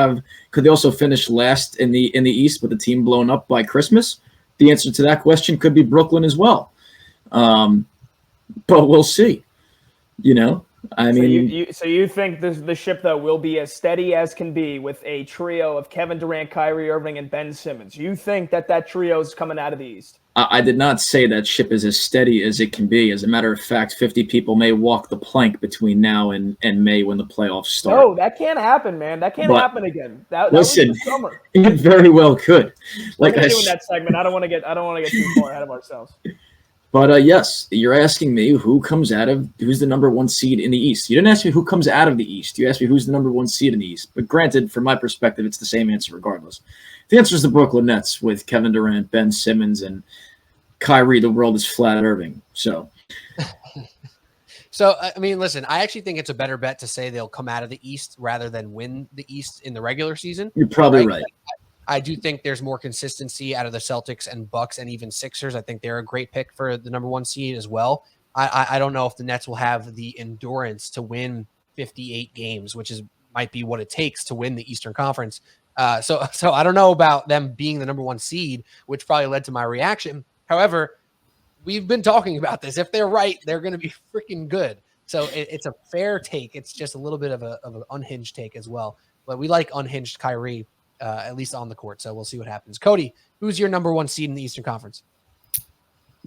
finish last in the East with the team blown up by Christmas? The answer to that question could be Brooklyn as well. But we'll see. So you think the ship though will be as steady as can be with a trio of Kevin Durant, Kyrie Irving, and Ben Simmons? You think that trio is coming out of the East? I did not say that ship is as steady as it can be. As a matter of fact, 50 people may walk the plank between now and May when the playoffs start. No, that can't happen, man. That can't happen again. That listen, was the summer. It very well could. Like I doing that segment. I don't want to get too far ahead of ourselves. But yes, you're asking me who's the number 1 seed in the East. You didn't ask me who comes out of the East. You asked me who's the number 1 seed in the East. But granted, from my perspective, it's the same answer regardless. The answer is the Brooklyn Nets with Kevin Durant, Ben Simmons, and Kyrie. The world is flat Irving. So, I mean, listen, I actually think it's a better bet to say they'll come out of the East rather than win the East in the regular season. You're probably right. I do think there's more consistency out of the Celtics and Bucks and even Sixers. I think they're a great pick for the number 1 seed as well. I don't know if the Nets will have the endurance to win 58 games, which might be what it takes to win the Eastern Conference. So I don't know about them being the number 1 seed, which probably led to my reaction. However, we've been talking about this. If they're right, they're going to be freaking good. So it's a fair take. It's just a little bit of an unhinged take as well. But we like unhinged Kyrie. At least on the court. So we'll see what happens. Cody, who's your number 1 seed in the Eastern Conference?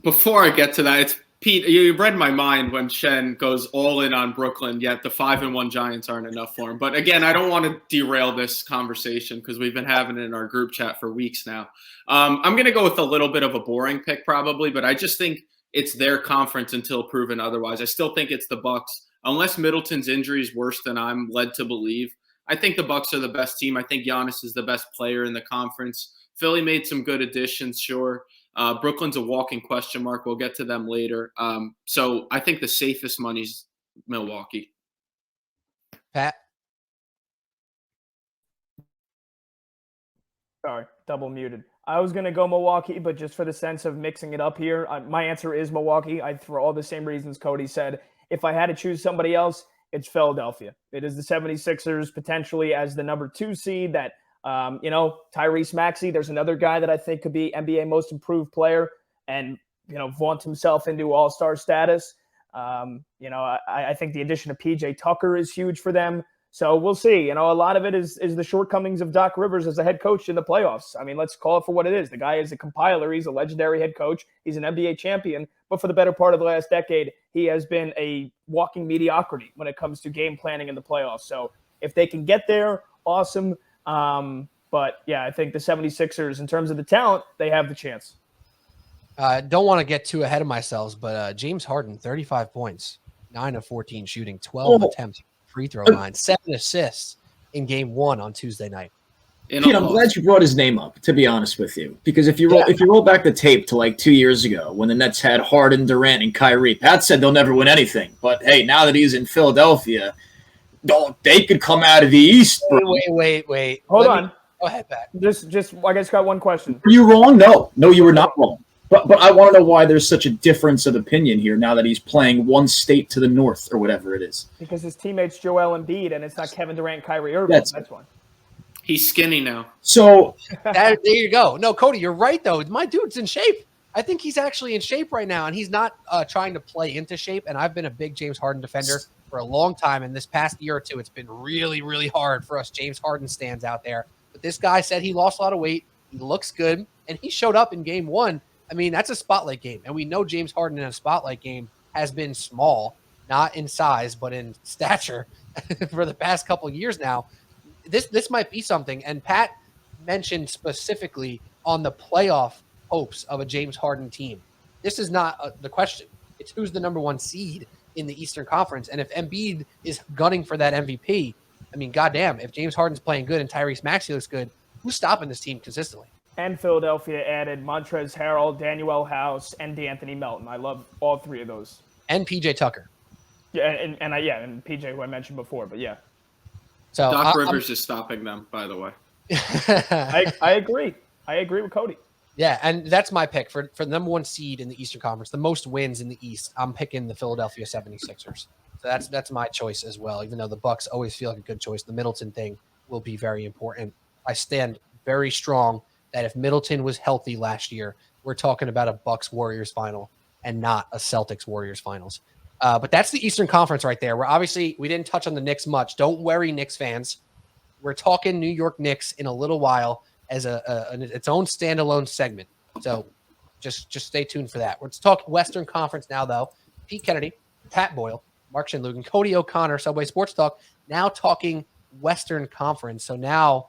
Before I get to that, it's Pete, you read my mind when Shen goes all in on Brooklyn, yet the 5-1 Giants aren't enough for him. But again, I don't want to derail this conversation because we've been having it in our group chat for weeks now. I'm going to go with a little bit of a boring pick probably, but I just think it's their conference until proven otherwise. I still think it's the Bucks. Unless Middleton's injury is worse than I'm led to believe, I think the Bucks are the best team. I think Giannis is the best player in the conference. Philly made some good additions, sure. Brooklyn's a walking question mark. We'll get to them later. So I think the safest money's Milwaukee. Pat? Sorry, double muted. I was going to go Milwaukee, but just for the sense of mixing it up here, my answer is Milwaukee. For all the same reasons Cody said. If I had to choose somebody else, it's Philadelphia. It is the 76ers potentially as the number 2 seed that Tyrese Maxey, there's another guy that I think could be NBA most improved player and, vaunt himself into all-star status. I think the addition of PJ Tucker is huge for them. So we'll see. A lot of it is the shortcomings of Doc Rivers as a head coach in the playoffs. I mean, let's call it for what it is. The guy is a compiler. He's a legendary head coach. He's an NBA champion. But for the better part of the last decade, he has been a walking mediocrity when it comes to game planning in the playoffs. So if they can get there, awesome. But yeah, I think the 76ers, in terms of the talent, they have the chance. Don't want to get too ahead of myself, but James Harden, 35 points, 9 of 14 shooting, 12 attempts, free throw line, 7 assists in game 1 on Tuesday night. Pete, I'm glad you brought his name up, to be honest with you, because if you roll back the tape to like 2 years ago when the Nets had Harden, Durant, and Kyrie, Pat said they'll never win anything. But hey, now that he's in Philadelphia, they could come out of the East. Wait. Hold on. Go ahead, Pat. Just I just got one question. Were you wrong? No, you were not wrong. But I want to know why there's such a difference of opinion here now that he's playing one state to the north or whatever it is. Because his teammate's Joel Embiid and it's not Kevin Durant, Kyrie Irving. That's why. He's skinny now. So there you go. No, Cody, you're right, though. My dude's in shape. I think he's actually in shape right now, and he's not trying to play into shape. And I've been a big James Harden defender for a long time. And this past year or two, it's been really, really hard for us James Harden stands out there. But this guy said he lost a lot of weight. He looks good, and he showed up in game 1. I mean, that's a spotlight game. And we know James Harden in a spotlight game has been small, not in size, but in stature for the past couple of years now. This might be something. And Pat mentioned specifically on the playoff hopes of a James Harden team. This is not the question. It's who's the number 1 seed in the Eastern Conference. And if Embiid is gunning for that MVP, I mean, goddamn, if James Harden's playing good and Tyrese Maxey looks good, who's stopping this team consistently? And Philadelphia added Montrezl Harrell, Danuel House, and D'Anthony Melton. I love all 3 of those. And PJ Tucker. Yeah, and PJ, who I mentioned before, but yeah. So Doc Rivers is stopping them, by the way. I agree. I agree with Cody. Yeah, and that's my pick for the number 1 seed in the Eastern Conference, the most wins in the East. I'm picking the Philadelphia 76ers. So that's my choice as well, even though the Bucks always feel like a good choice. The Middleton thing will be very important. I stand very strong that if Middleton was healthy last year, we're talking about a Bucks-Warriors final and not a Celtics-Warriors finals. But that's the Eastern Conference right there. We didn't touch on the Knicks much. Don't worry, Knicks fans. We're talking New York Knicks in a little while as its own standalone segment. So just stay tuned for that. Let's talk Western Conference now, though. Pete Kennedy, Pat Boyle, Mark Shenloogian, Cody O'Connor, Subway Sports Talk, now talking Western Conference. So now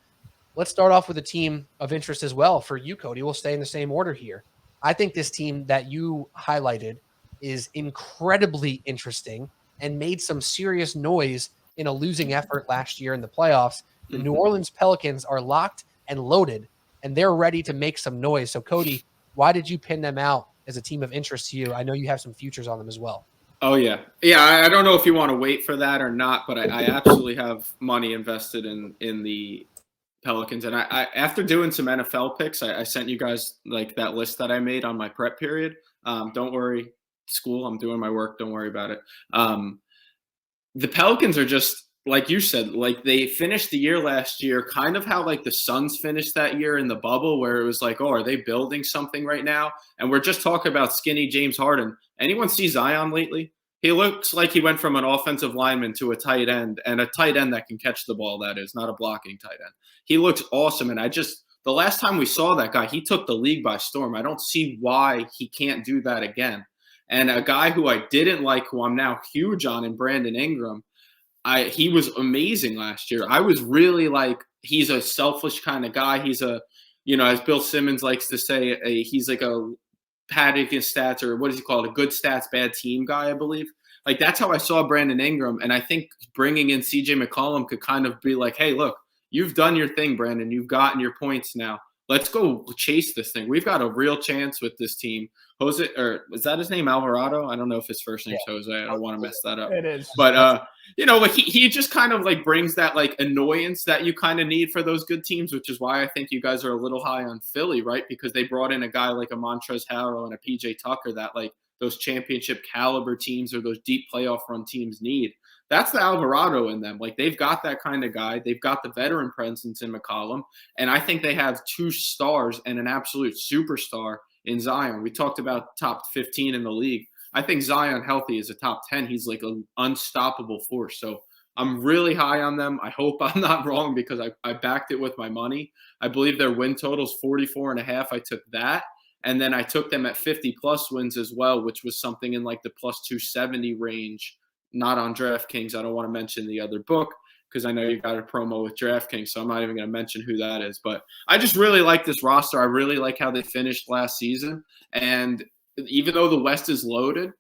let's start off with a team of interest as well for you, Cody. We'll stay in the same order here. I think this team that you highlighted is incredibly interesting and made some serious noise in a losing effort last year in the playoffs. The New Orleans Pelicans are locked and loaded, and they're ready to make some noise. So, Cody, why did you pin them out as a team of interest to you? I know you have some futures on them as well. Oh, yeah. Yeah, I don't know if you want to wait for that or not, but I absolutely have money invested in the Pelicans. And I after doing some NFL picks, I sent you guys like that list that I made on my prep period. Don't worry, school, I'm doing my work. Don't worry about it. The Pelicans are just, like you said, like they finished the year last year, kind of how like the Suns finished that year in the bubble where it was like, oh, are they building something right now? And we're just talking about skinny James Harden. Anyone see Zion lately? He looks like he went from an offensive lineman to a tight end, and a tight end that can catch the ball, that is, not a blocking tight end. He looks awesome. And the last time we saw that guy, he took the league by storm. I don't see why he can't do that again. And a guy who I didn't like, who I'm now huge on, in Brandon Ingram, he was amazing last year. I was really like, he's a selfish kind of guy. He's a, as Bill Simmons likes to say, he's like a pad against stats, or what does he call it? A good stats, bad team guy, I believe. Like, that's how I saw Brandon Ingram. And I think bringing in CJ McCollum could kind of be like, hey, look, you've done your thing, Brandon. You've gotten your points now. Let's go chase this thing. We've got a real chance with this team. Jose, or is that his name, Alvarado? I don't know if his first name's Jose. I don't want to mess that up. It is. But, like he just kind of like brings that like annoyance that you kind of need for those good teams, which is why I think you guys are a little high on Philly, right? Because they brought in a guy like a Montrezl Harrell and a PJ Tucker that like those championship caliber teams or those deep playoff run teams need. That's the Alvarado in them. Like, they've got that kind of guy. They've got the veteran presence in McCollum. And I think they have 2 stars and an absolute superstar in Zion. We talked about top 15 in the league. I think Zion healthy is a top 10. He's like an unstoppable force. So I'm really high on them. I hope I'm not wrong, because I backed it with my money. I believe their win total is 44.5. I took that. And then I took them at 50-plus wins as well, which was something in like the plus 270 range. Not on DraftKings. I don't want to mention the other book because I know you got a promo with DraftKings, so I'm not even going to mention who that is. But I just really like this roster. I really like how they finished last season. And even though the West is loaded,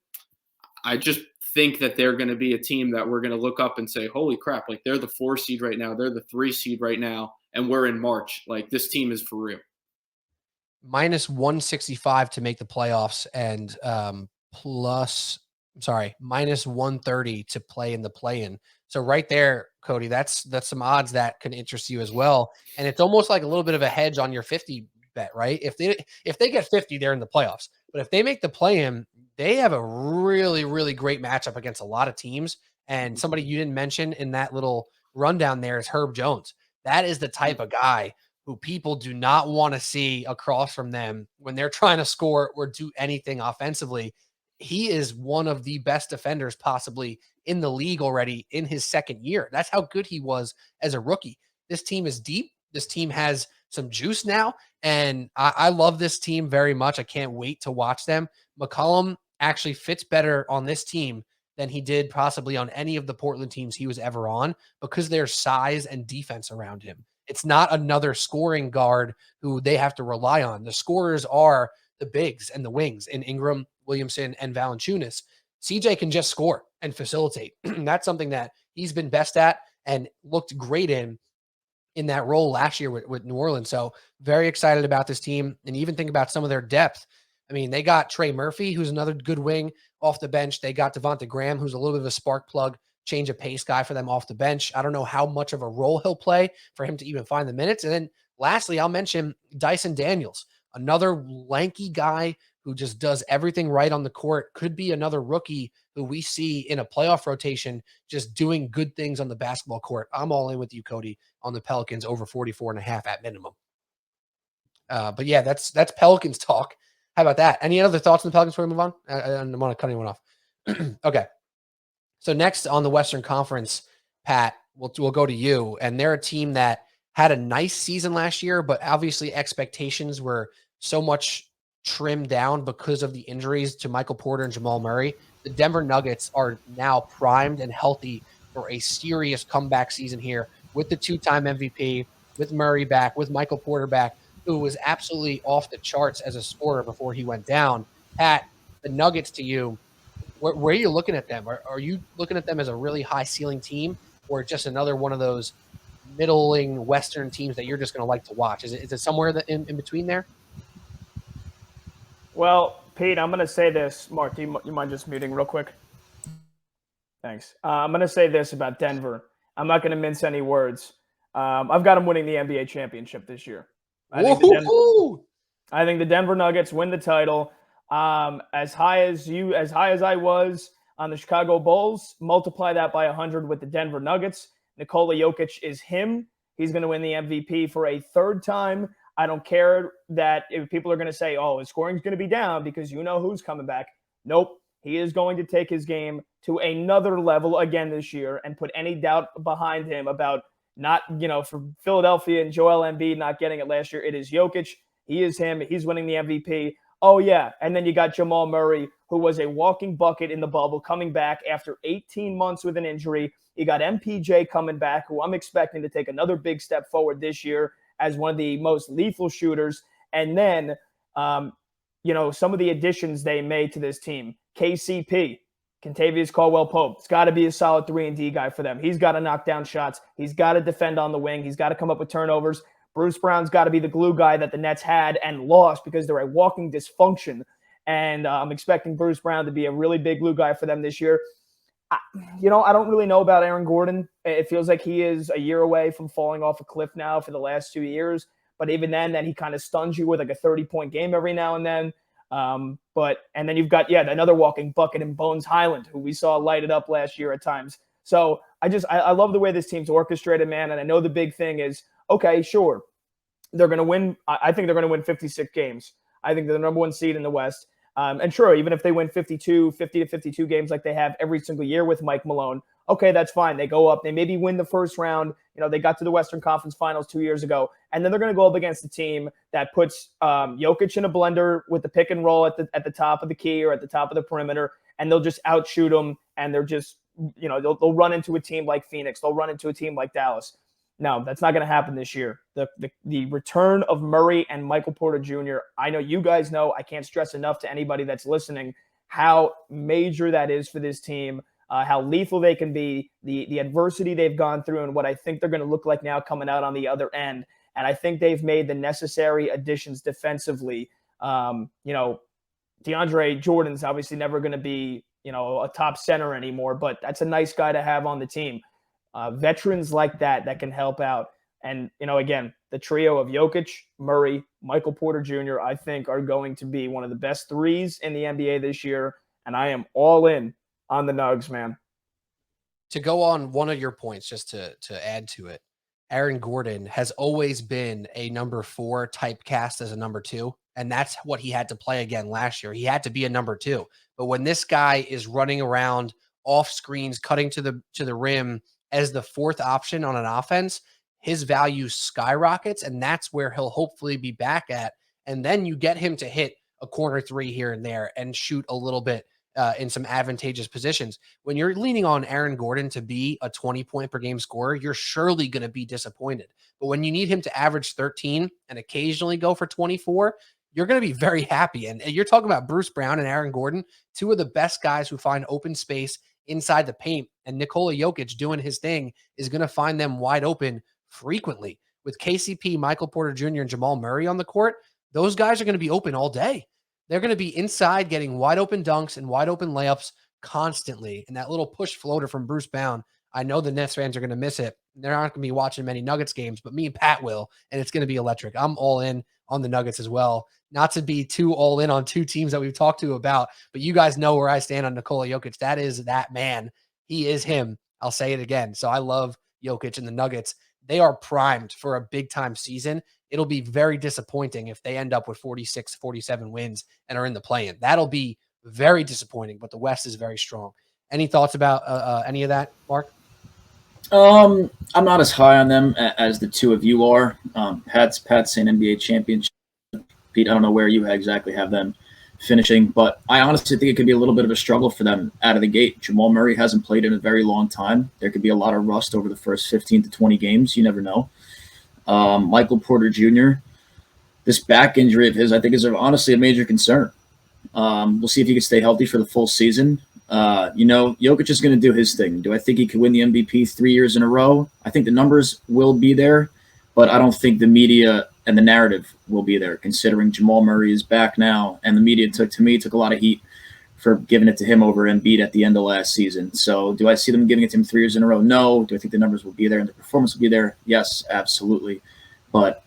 I just think that they're going to be a team that we're going to look up and say, holy crap, like they're the 4 seed right now. They're the 3 seed right now. And we're in March. Like, this team is for real. Minus 165 to make the playoffs and minus 130 to play in the play-in. So right there, Cody, that's some odds that can interest you as well. And it's almost like a little bit of a hedge on your 50 bet, right? If they get 50, they're in the playoffs. But if they make the play-in, they have a really, really great matchup against a lot of teams. And somebody you didn't mention in that little rundown there is Herb Jones. That is the type of guy who people do not want to see across from them when they're trying to score or do anything offensively. He is one of the best defenders possibly in the league already in his second year. That's how good he was as a rookie. This team is deep. This team has some juice now, and I love this team very much. I can't wait to watch them. McCollum actually fits better on this team than he did possibly on any of the Portland teams he was ever on, because there's size and defense around him. It's not another scoring guard who they have to rely on. The scorers are the bigs and the wings in Ingram, Williamson, and Valanciunas. CJ can just score and facilitate. That's something that he's been best at and looked great in that role last year with New Orleans. So very excited about this team. And even think about some of their depth. I mean, they got Trey Murphy, who's another good wing off the bench. They got Devonta Graham, who's a little bit of a spark plug, change of pace guy for them off the bench. I don't know how much of a role he'll play for him to even find the minutes. And then lastly, I'll mention Dyson Daniels, another lanky guy who just does everything right on the court. Could be another rookie who we see in a playoff rotation just doing good things on the basketball court. I'm all in with you, Cody, on the Pelicans over 44.5 at minimum. But yeah, that's Pelicans talk. How about that? Any other thoughts on the Pelicans before we move on? I don't want to cut anyone off. Okay. So next on the Western Conference, Pat, we'll go to you. And they're a team that had a nice season last year, but obviously expectations were so much trimmed down because of the injuries to Michael Porter and Jamal Murray. The Denver Nuggets are now primed and healthy for a serious comeback season here with the 2-time MVP, with Murray back, with Michael Porter back, who was absolutely off the charts as a scorer before he went down. Pat, the Nuggets to you, where are you looking at them? Are you looking at them as a really high ceiling team, or just another one of those middling Western teams that you're just going to like to watch? Is it somewhere in between there? Well, Pete, I'm going to say this. Mark, do you mind just muting real quick? Thanks. I'm going to say this about Denver. I'm not going to mince any words. I've got them winning the NBA championship this year. I think the Denver Nuggets win the title. As high as I was on the Chicago Bulls, multiply that by 100 with the Denver Nuggets. Nikola Jokic is him. He's going to win the MVP for a third time. I don't care that if people are going to say, oh, his scoring's going to be down because you know who's coming back. Nope. He is going to take his game to another level again this year and put any doubt behind him about not, for Philadelphia and Joel Embiid not getting it last year. It is Jokic. He is him. He's winning the MVP. Oh, yeah. And then you got Jamal Murray, who was a walking bucket in the bubble, coming back after 18 months with an injury. You got MPJ coming back, who I'm expecting to take another big step forward this year as one of the most lethal shooters. And then, some of the additions they made to this team. KCP, Kentavious Caldwell-Pope. It's got to be a solid 3-and-D guy for them. He's got to knock down shots. He's got to defend on the wing. He's got to come up with turnovers. Bruce Brown's got to be the glue guy that the Nets had and lost because they're a walking dysfunction. And I'm expecting Bruce Brown to be a really big glue guy for them this year. I don't really know about Aaron Gordon. It feels like he is a year away from falling off a cliff now for the last 2 years. But even then he kind of stuns you with like a 30-point game every now and then. And then you've got, another walking bucket in Bones Highland, who we saw light it up last year at times. So I love the way this team's orchestrated, man. And I know the big thing is, okay, sure, they're going to win. I think they're going to win 56 games. I think they're the number one seed in the West. And sure, even if they win 50 to 52 games like they have every single year with Mike Malone, okay, that's fine. They go up. They maybe win the first round. They got to the Western Conference Finals 2 years ago. And then they're going to go up against a team that puts Jokic in a blender with the pick and roll at the top of the key or at the top of the perimeter, and they'll just outshoot them. And they're just, they'll run into a team like Phoenix. They'll run into a team like Dallas. No, that's not going to happen this year. The return of Murray and Michael Porter Jr., I know you guys know, I can't stress enough to anybody that's listening how major that is for this team, how lethal they can be, the adversity they've gone through, and what I think they're going to look like now coming out on the other end. And I think they've made the necessary additions defensively. DeAndre Jordan's obviously never going to be, a top center anymore, but that's a nice guy to have on the team. Veterans like that can help out. And, again, the trio of Jokic, Murray, Michael Porter Jr., I think are going to be one of the best threes in the NBA this year. And I am all in on the Nugs, man. To go on one of your points, just to add to it, Aaron Gordon has always been a number 4 typecast as a number 2. And that's what he had to play again last year. He had to be a number 2. But when this guy is running around off screens, cutting to the rim as the 4th option on an offense, his value skyrockets, and that's where he'll hopefully be back at. And then you get him to hit a corner 3 here and there and shoot a little bit in some advantageous positions. When you're leaning on Aaron Gordon to be a 20-point per game scorer, you're surely going to be disappointed. But when you need him to average 13 and occasionally go for 24, you're going to be very happy. And you're talking about Bruce Brown and Aaron Gordon, 2 of the best guys who find open space inside the paint, and Nikola Jokic doing his thing is going to find them wide open frequently. With KCP, Michael Porter Jr., and Jamal Murray on the court, those guys are going to be open all day. They're going to be inside getting wide open dunks and wide open layups constantly. And that little push floater from Bruce Brown, I know the Nets fans are going to miss it. They're not going to be watching many Nuggets games, but me and Pat will, and it's going to be electric. I'm all in on the Nuggets as well. Not to be too all in on 2 teams that we've talked to about, but you guys know where I stand on Nikola Jokic. That is that man. He is him. I'll say it again. So I love Jokic and the Nuggets. They are primed for a big-time season. It'll be very disappointing if they end up with 46, 47 wins and are in the play-in. That'll be very disappointing, but the West is very strong. Any thoughts about any of that, Mark? I'm not as high on them as the 2 of you are. Pat's saying NBA championship. Pete, I don't know where you exactly have them finishing, but I honestly think it could be a little bit of a struggle for them out of the gate. Jamal Murray hasn't played in a very long time. There could be a lot of rust over the first 15 to 20 games. You never know. Michael Porter Jr., this back injury of his, I think, is honestly a major concern. We'll see if he can stay healthy for the full season. Jokic is going to do his thing. Do I think he could win the MVP 3 years in a row? I think the numbers will be there, but I don't think the media and the narrative will be there, considering Jamal Murray is back now, and the media took a lot of heat for giving it to him over Embiid at the end of last season. So do I see them giving it to him 3 years in a row? No. Do I think the numbers will be there and the performance will be there? Yes, absolutely. But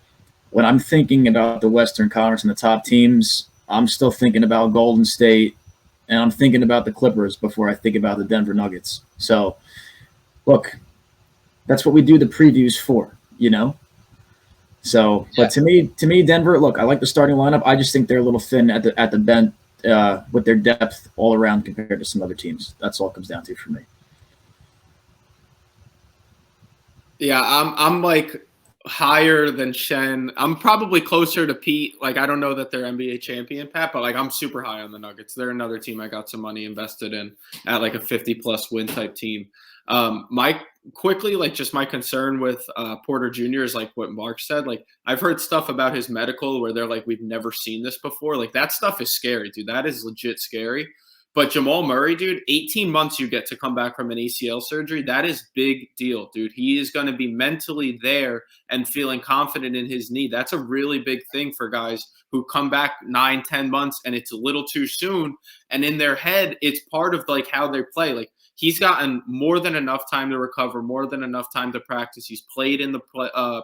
when I'm thinking about the Western Conference and the top teams, I'm still thinking about Golden State, and I'm thinking about the Clippers before I think about the Denver Nuggets. So, look, that's what we do the previews for, So, yeah. But to me, Denver. Look, I like the starting lineup. I just think they're a little thin at the bench with their depth all around compared to some other teams. That's all it comes down to for me. Yeah, I'm like higher than Shen. I'm probably closer to Pete. Like, I don't know that they're NBA champion, Pat, but like I'm super high on the Nuggets. They're another team I got some money invested in at like a 50+ win type team. My concern with Porter Jr. is like what Mark said. Like, I've heard stuff about his medical where they're like, we've never seen this before. Like, that stuff is scary, dude. That is legit scary. But Jamal Murray, dude, 18 months you get to come back from an ACL surgery. That is big deal, dude. He is going to be mentally there and feeling confident in his knee. That's a really big thing for guys who come back 9-10 months and it's a little too soon. And in their head, it's part of like how they play. Like, he's gotten more than enough time to recover, more than enough time to practice. He's played in the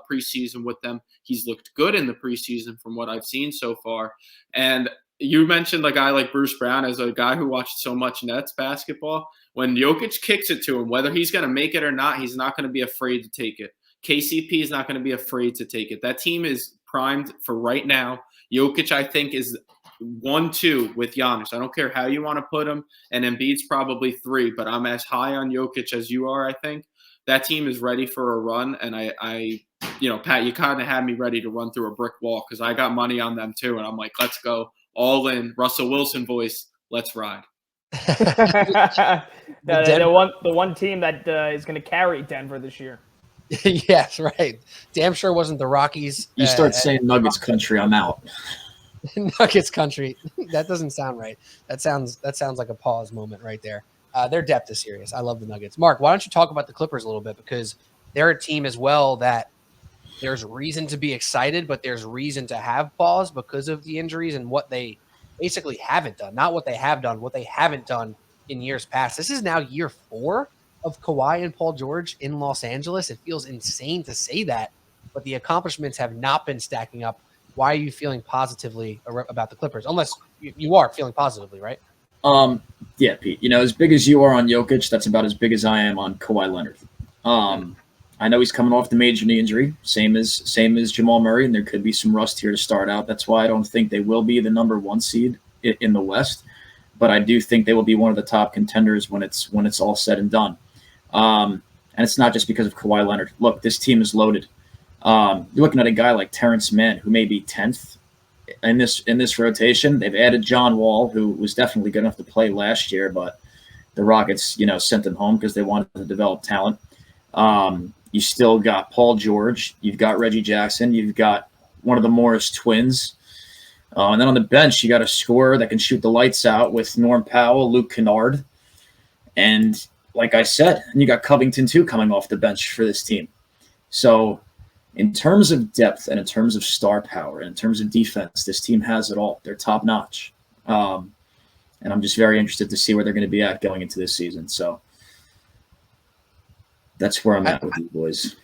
preseason with them. He's looked good in the preseason from what I've seen so far. And you mentioned a guy like Bruce Brown as a guy who watched so much Nets basketball. When Jokic kicks it to him, whether he's going to make it or not, he's not going to be afraid to take it. KCP is not going to be afraid to take it. That team is primed for right now. Jokic, I think, is 1-2 with Giannis. I don't care how you want to put him, and Embiid's probably 3, but I'm as high on Jokic as you are, I think. That team is ready for a run, and I Pat, you kind of had me ready to run through a brick wall because I got money on them too, and I'm like, let's go. All in, Russell Wilson voice, let's ride. The one team that is going to carry Denver this year. Yes, right. Damn sure wasn't the Rockies. You start saying Nuggets country, I'm out. Nuggets country. That doesn't sound right. That sounds like a pause moment right there. Their depth is serious. I love the Nuggets. Mark, why don't you talk about the Clippers a little bit, because they're a team as well that there's reason to be excited, but there's reason to have pause because of the injuries and what they basically haven't done. Not what they have done, what they haven't done in years past. This is now year 4 of Kawhi and Paul George in Los Angeles. It feels insane to say that, but the accomplishments have not been stacking up. Why are you feeling positively about the Clippers? Unless you are feeling positively, right? Yeah, Pete. As big as you are on Jokic, that's about as big as I am on Kawhi Leonard. I know he's coming off the major knee injury, same as Jamal Murray, and there could be some rust here to start out. That's why I don't think they will be the number 1 seed in the West, but I do think they will be one of the top contenders when it's all said and done. And it's not just because of Kawhi Leonard. Look, this team is loaded. You're looking at a guy like Terrence Mann, who may be 10th in this rotation. They've added John Wall, who was definitely good enough to play last year, but the Rockets, sent him home because they wanted to develop talent. You still got Paul George. You've got Reggie Jackson. You've got one of the Morris twins. And then on the bench, you got a scorer that can shoot the lights out with Norm Powell, Luke Kennard. And like I said, and you got Covington too coming off the bench for this team. So in terms of depth and in terms of star power and in terms of defense, this team has it all. They're top notch. And I'm just very interested to see where they're going to be at going into this season. So that's where I'm at with you boys.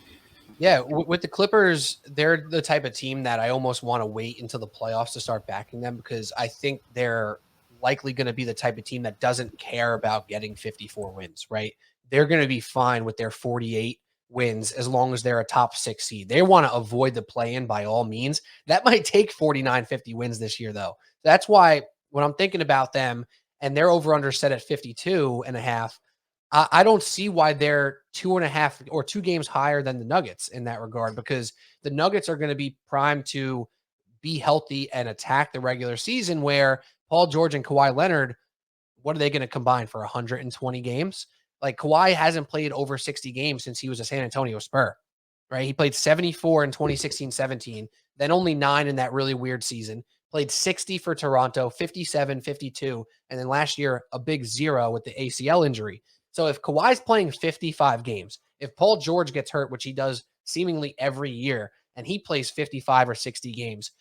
Yeah, with the Clippers, they're the type of team that I almost want to wait until the playoffs to start backing them, because I think they're likely going to be the type of team that doesn't care about getting 54 wins, right? They're going to be fine with their 48 wins as long as they're a top 6 seed. They want to avoid the play-in by all means. That might take 49, 50 wins this year, though. That's why when I'm thinking about them and they're over-under set at 52.5, I don't see why they're 2.5 or 2 games higher than the Nuggets in that regard, because the Nuggets are going to be primed to be healthy and attack the regular season, where Paul George and Kawhi Leonard, what are they going to combine for 120 games? Like, Kawhi hasn't played over 60 games since he was a San Antonio Spur, right? He played 74 in 2016-17, then only 9 in that really weird season, played 60 for Toronto, 57, 52, and then last year, a big 0 with the ACL injury. So if Kawhi's playing 55 games, if Paul George gets hurt, which he does seemingly every year, and he plays 55 or 60 games,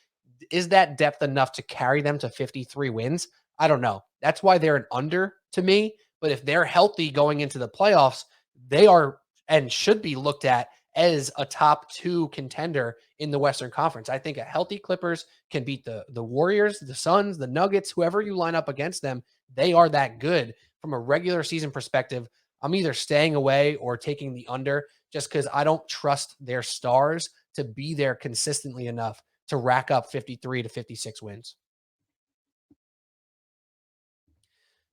is that depth enough to carry them to 53 wins? I don't know. That's why they're an under to me. But if they're healthy going into the playoffs, they are and should be looked at as a top 2 contender in the Western Conference. I think a healthy Clippers can beat the Warriors, the Suns, the Nuggets, whoever you line up against them. They are that good. From a regular season perspective, I'm either staying away or taking the under, just because I don't trust their stars to be there consistently enough to rack up 53 to 56 wins.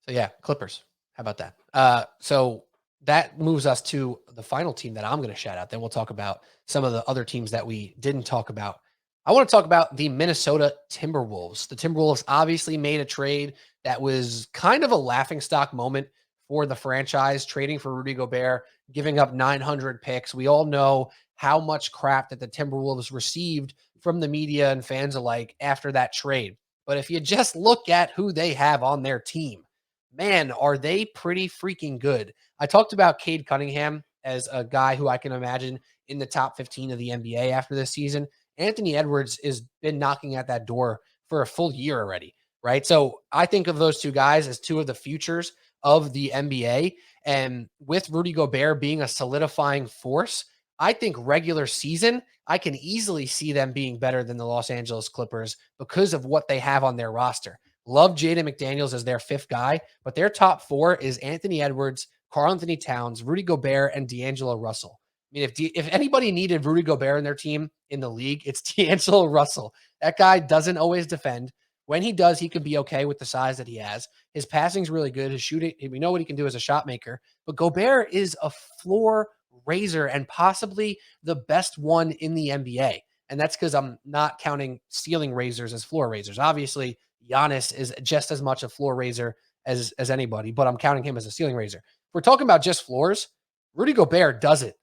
So yeah, Clippers. How about that? So that moves us to the final team that I'm going to shout out. Then we'll talk about some of the other teams that we didn't talk about. I want to talk about the Minnesota Timberwolves. The Timberwolves obviously made a trade that was kind of a laughingstock moment for the franchise, trading for Rudy Gobert, giving up 900 picks. We all know how much crap that the Timberwolves received from the media and fans alike after that trade. But if you just look at who they have on their team, man, are they pretty freaking good. I talked about Cade Cunningham as a guy who I can imagine in the top 15 of the NBA after this season. Anthony Edwards has been knocking at that door for a full year already, right? So I think of those two guys as two of the futures of the NBA. And with Rudy Gobert being a solidifying force, I think regular season, I can easily see them being better than the Los Angeles Clippers because of what they have on their roster. Love Jaden McDaniels as their fifth guy, but their top four is Anthony Edwards, Karl-Anthony Towns, Rudy Gobert, and D'Angelo Russell. I mean, if anybody needed Rudy Gobert in their team in the league, it's D'Angelo Russell. That guy doesn't always defend. When he does, he could be okay with the size that he has. His passing's really good. His shooting, we know what he can do as a shot maker. But Gobert is a floor raiser and possibly the best one in the NBA. And that's because I'm not counting ceiling raisers as floor raisers. Obviously, Giannis is just as much a floor raiser as anybody, but I'm counting him as a ceiling raiser. If we're talking about just floors, Rudy Gobert does it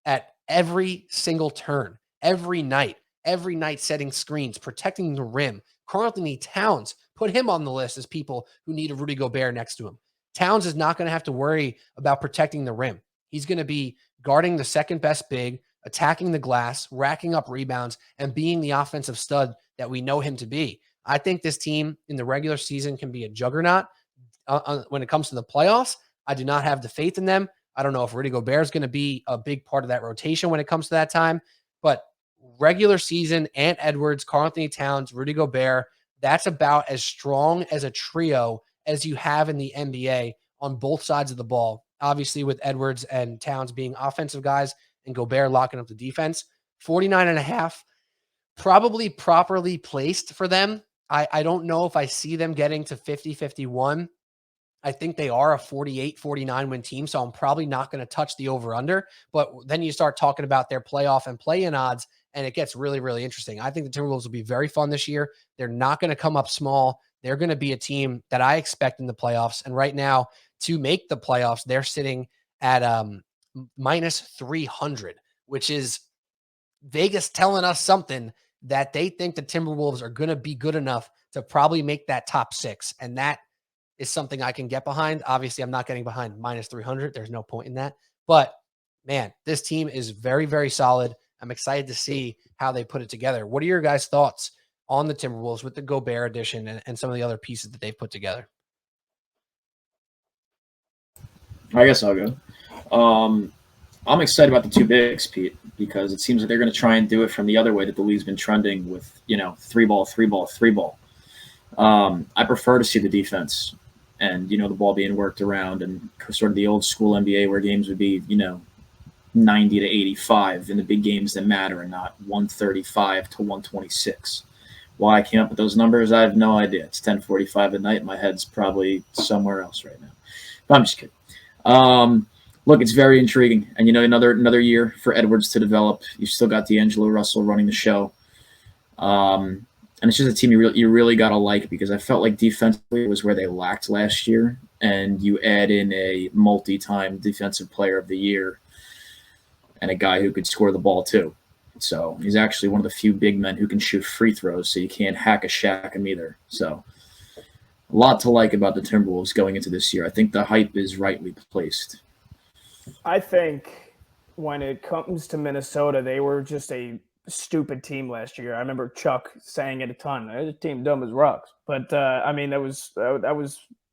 at every single turn, every night setting screens, protecting the rim. Karl-Anthony Towns, put him on the list as people who need a Rudy Gobert next to him. Towns is not going to have to worry about protecting the rim. He's going to be guarding the second best big, attacking the glass, racking up rebounds, and being the offensive stud that we know him to be. I think this team in the regular season can be a juggernaut. When it comes to the playoffs, I do not have the faith in them. I don't know if Rudy Gobert is going to be a big part of that rotation when it comes to that time, but regular season, Ant Edwards, Karl-Anthony Towns, Rudy Gobert, that's about as strong as a trio as you have in the NBA on both sides of the ball. Obviously, with Edwards and Towns being offensive guys and Gobert locking up the defense. 49.5, probably properly placed for them. I don't know if I see them getting to 50, 51. I think they are a 48, 49 win team, so I'm probably not going to touch the over-under. But then you start talking about their playoff and play-in odds, and it gets really, really interesting. I think the Timberwolves will be very fun this year. They're not going to come up small. They're going to be a team that I expect in the playoffs. And right now, to make the playoffs, they're sitting at minus 300, which is Vegas telling us something that they think the Timberwolves are going to be good enough to probably make that top six. And that is something I can get behind. Obviously, I'm not getting behind minus 300. There's no point in that. But, man, this team is very, very solid. I'm excited to see how they put it together. What are your guys' thoughts on the Timberwolves with the Gobert addition and some of the other pieces that they've put together? I guess I'll go. I'm excited about the two bigs, Pete, because it seems like they're going to try and do it from the other way that the league's been trending with, three ball. I prefer to see the defense and, the ball being worked around and sort of the old school NBA where games would be, 90 to 85 in the big games that matter and not 135 to 126. Why I came up with those numbers, I have no idea. It's 10:45 at night. My head's probably somewhere else right now. But I'm just kidding. Look, it's very intriguing. And, another year for Edwards to develop. You've still got D'Angelo Russell running the show. And it's just a team you really got to like because I felt like defensively was where they lacked last year. And you add in a multi-time defensive player of the year and a guy who could score the ball too. So he's actually one of the few big men who can shoot free throws, so you can't hack a Shaq him either. So a lot to like about the Timberwolves going into this year. I think the hype is rightly placed. I think when it comes to Minnesota, they were just a stupid team last year. I remember Chuck saying it a ton. The team dumb as rocks. But,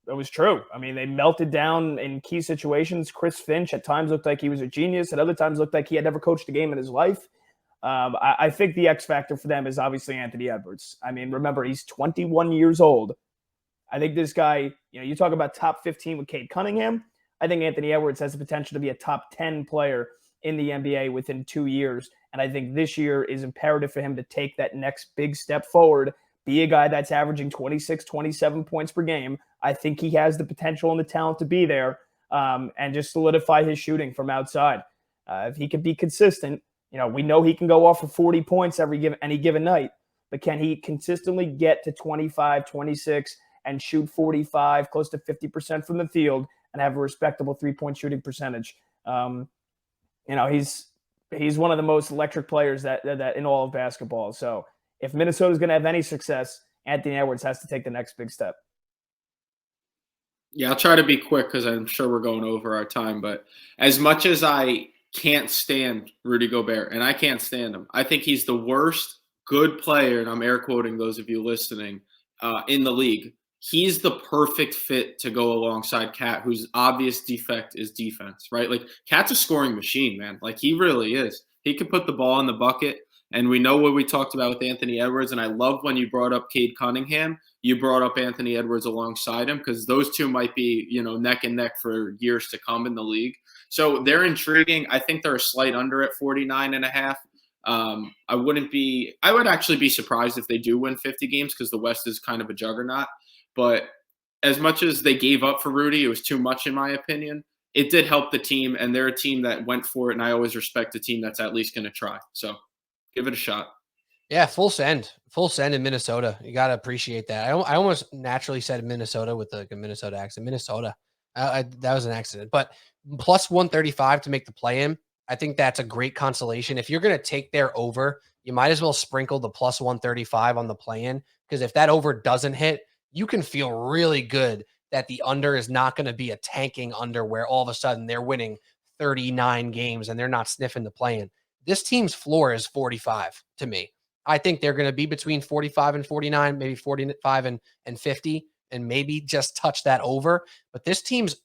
that was true. I mean, they melted down in key situations. Chris Finch at times looked like he was a genius. At other times looked like he had never coached a game in his life. I think the X factor for them is obviously Anthony Edwards. I mean, remember, he's 21 years old. I think this guy, you talk about top 15 with Cade Cunningham. I think Anthony Edwards has the potential to be a top 10 player in the NBA within 2 years. And I think this year is imperative for him to take that next big step forward, be a guy that's averaging 26, 27 points per game. I think he has the potential and the talent to be there. and just solidify his shooting from outside. If he can be consistent, we know he can go off for 40 points any given night, but can he consistently get to 25, 26 and shoot 45, close to 50% from the field and have a respectable 3-point shooting percentage? He's one of the most electric players that in all of basketball. So if Minnesota's going to have any success, Anthony Edwards has to take the next big step. Yeah, I'll try to be quick because I'm sure we're going over our time. But as much as I can't stand Rudy Gobert, and I can't stand him, I think he's the worst good player, and I'm air quoting those of you listening, in the league. He's the perfect fit to go alongside Cat, whose obvious defect is defense, right? Like, Cat's a scoring machine, man. Like, he really is. He can put the ball in the bucket, and we know what we talked about with Anthony Edwards, and I love when you brought up Cade Cunningham. You brought up Anthony Edwards alongside him because those two might be, neck and neck for years to come in the league. So they're intriguing. I think they're a slight under at 49.5. I would actually be surprised if they do win 50 games because the West is kind of a juggernaut. But as much as they gave up for Rudy, it was too much in my opinion. It did help the team, and they're a team that went for it, and I always respect a team that's at least going to try. So give it a shot. Yeah, full send in Minnesota. You got to appreciate that. I almost naturally said Minnesota with a Minnesota accent. Minnesota. That was an accident. But plus 135 to make the play-in, I think that's a great consolation. If you're going to take their over, you might as well sprinkle the plus 135 on the play-in, because if that over doesn't hit, you can feel really good that the under is not going to be a tanking under where all of a sudden they're winning 39 games and they're not sniffing the play-in. This team's floor is 45 to me. I think they're going to be between 45 and 49, maybe 45 and 50, and maybe just touch that over. But this team's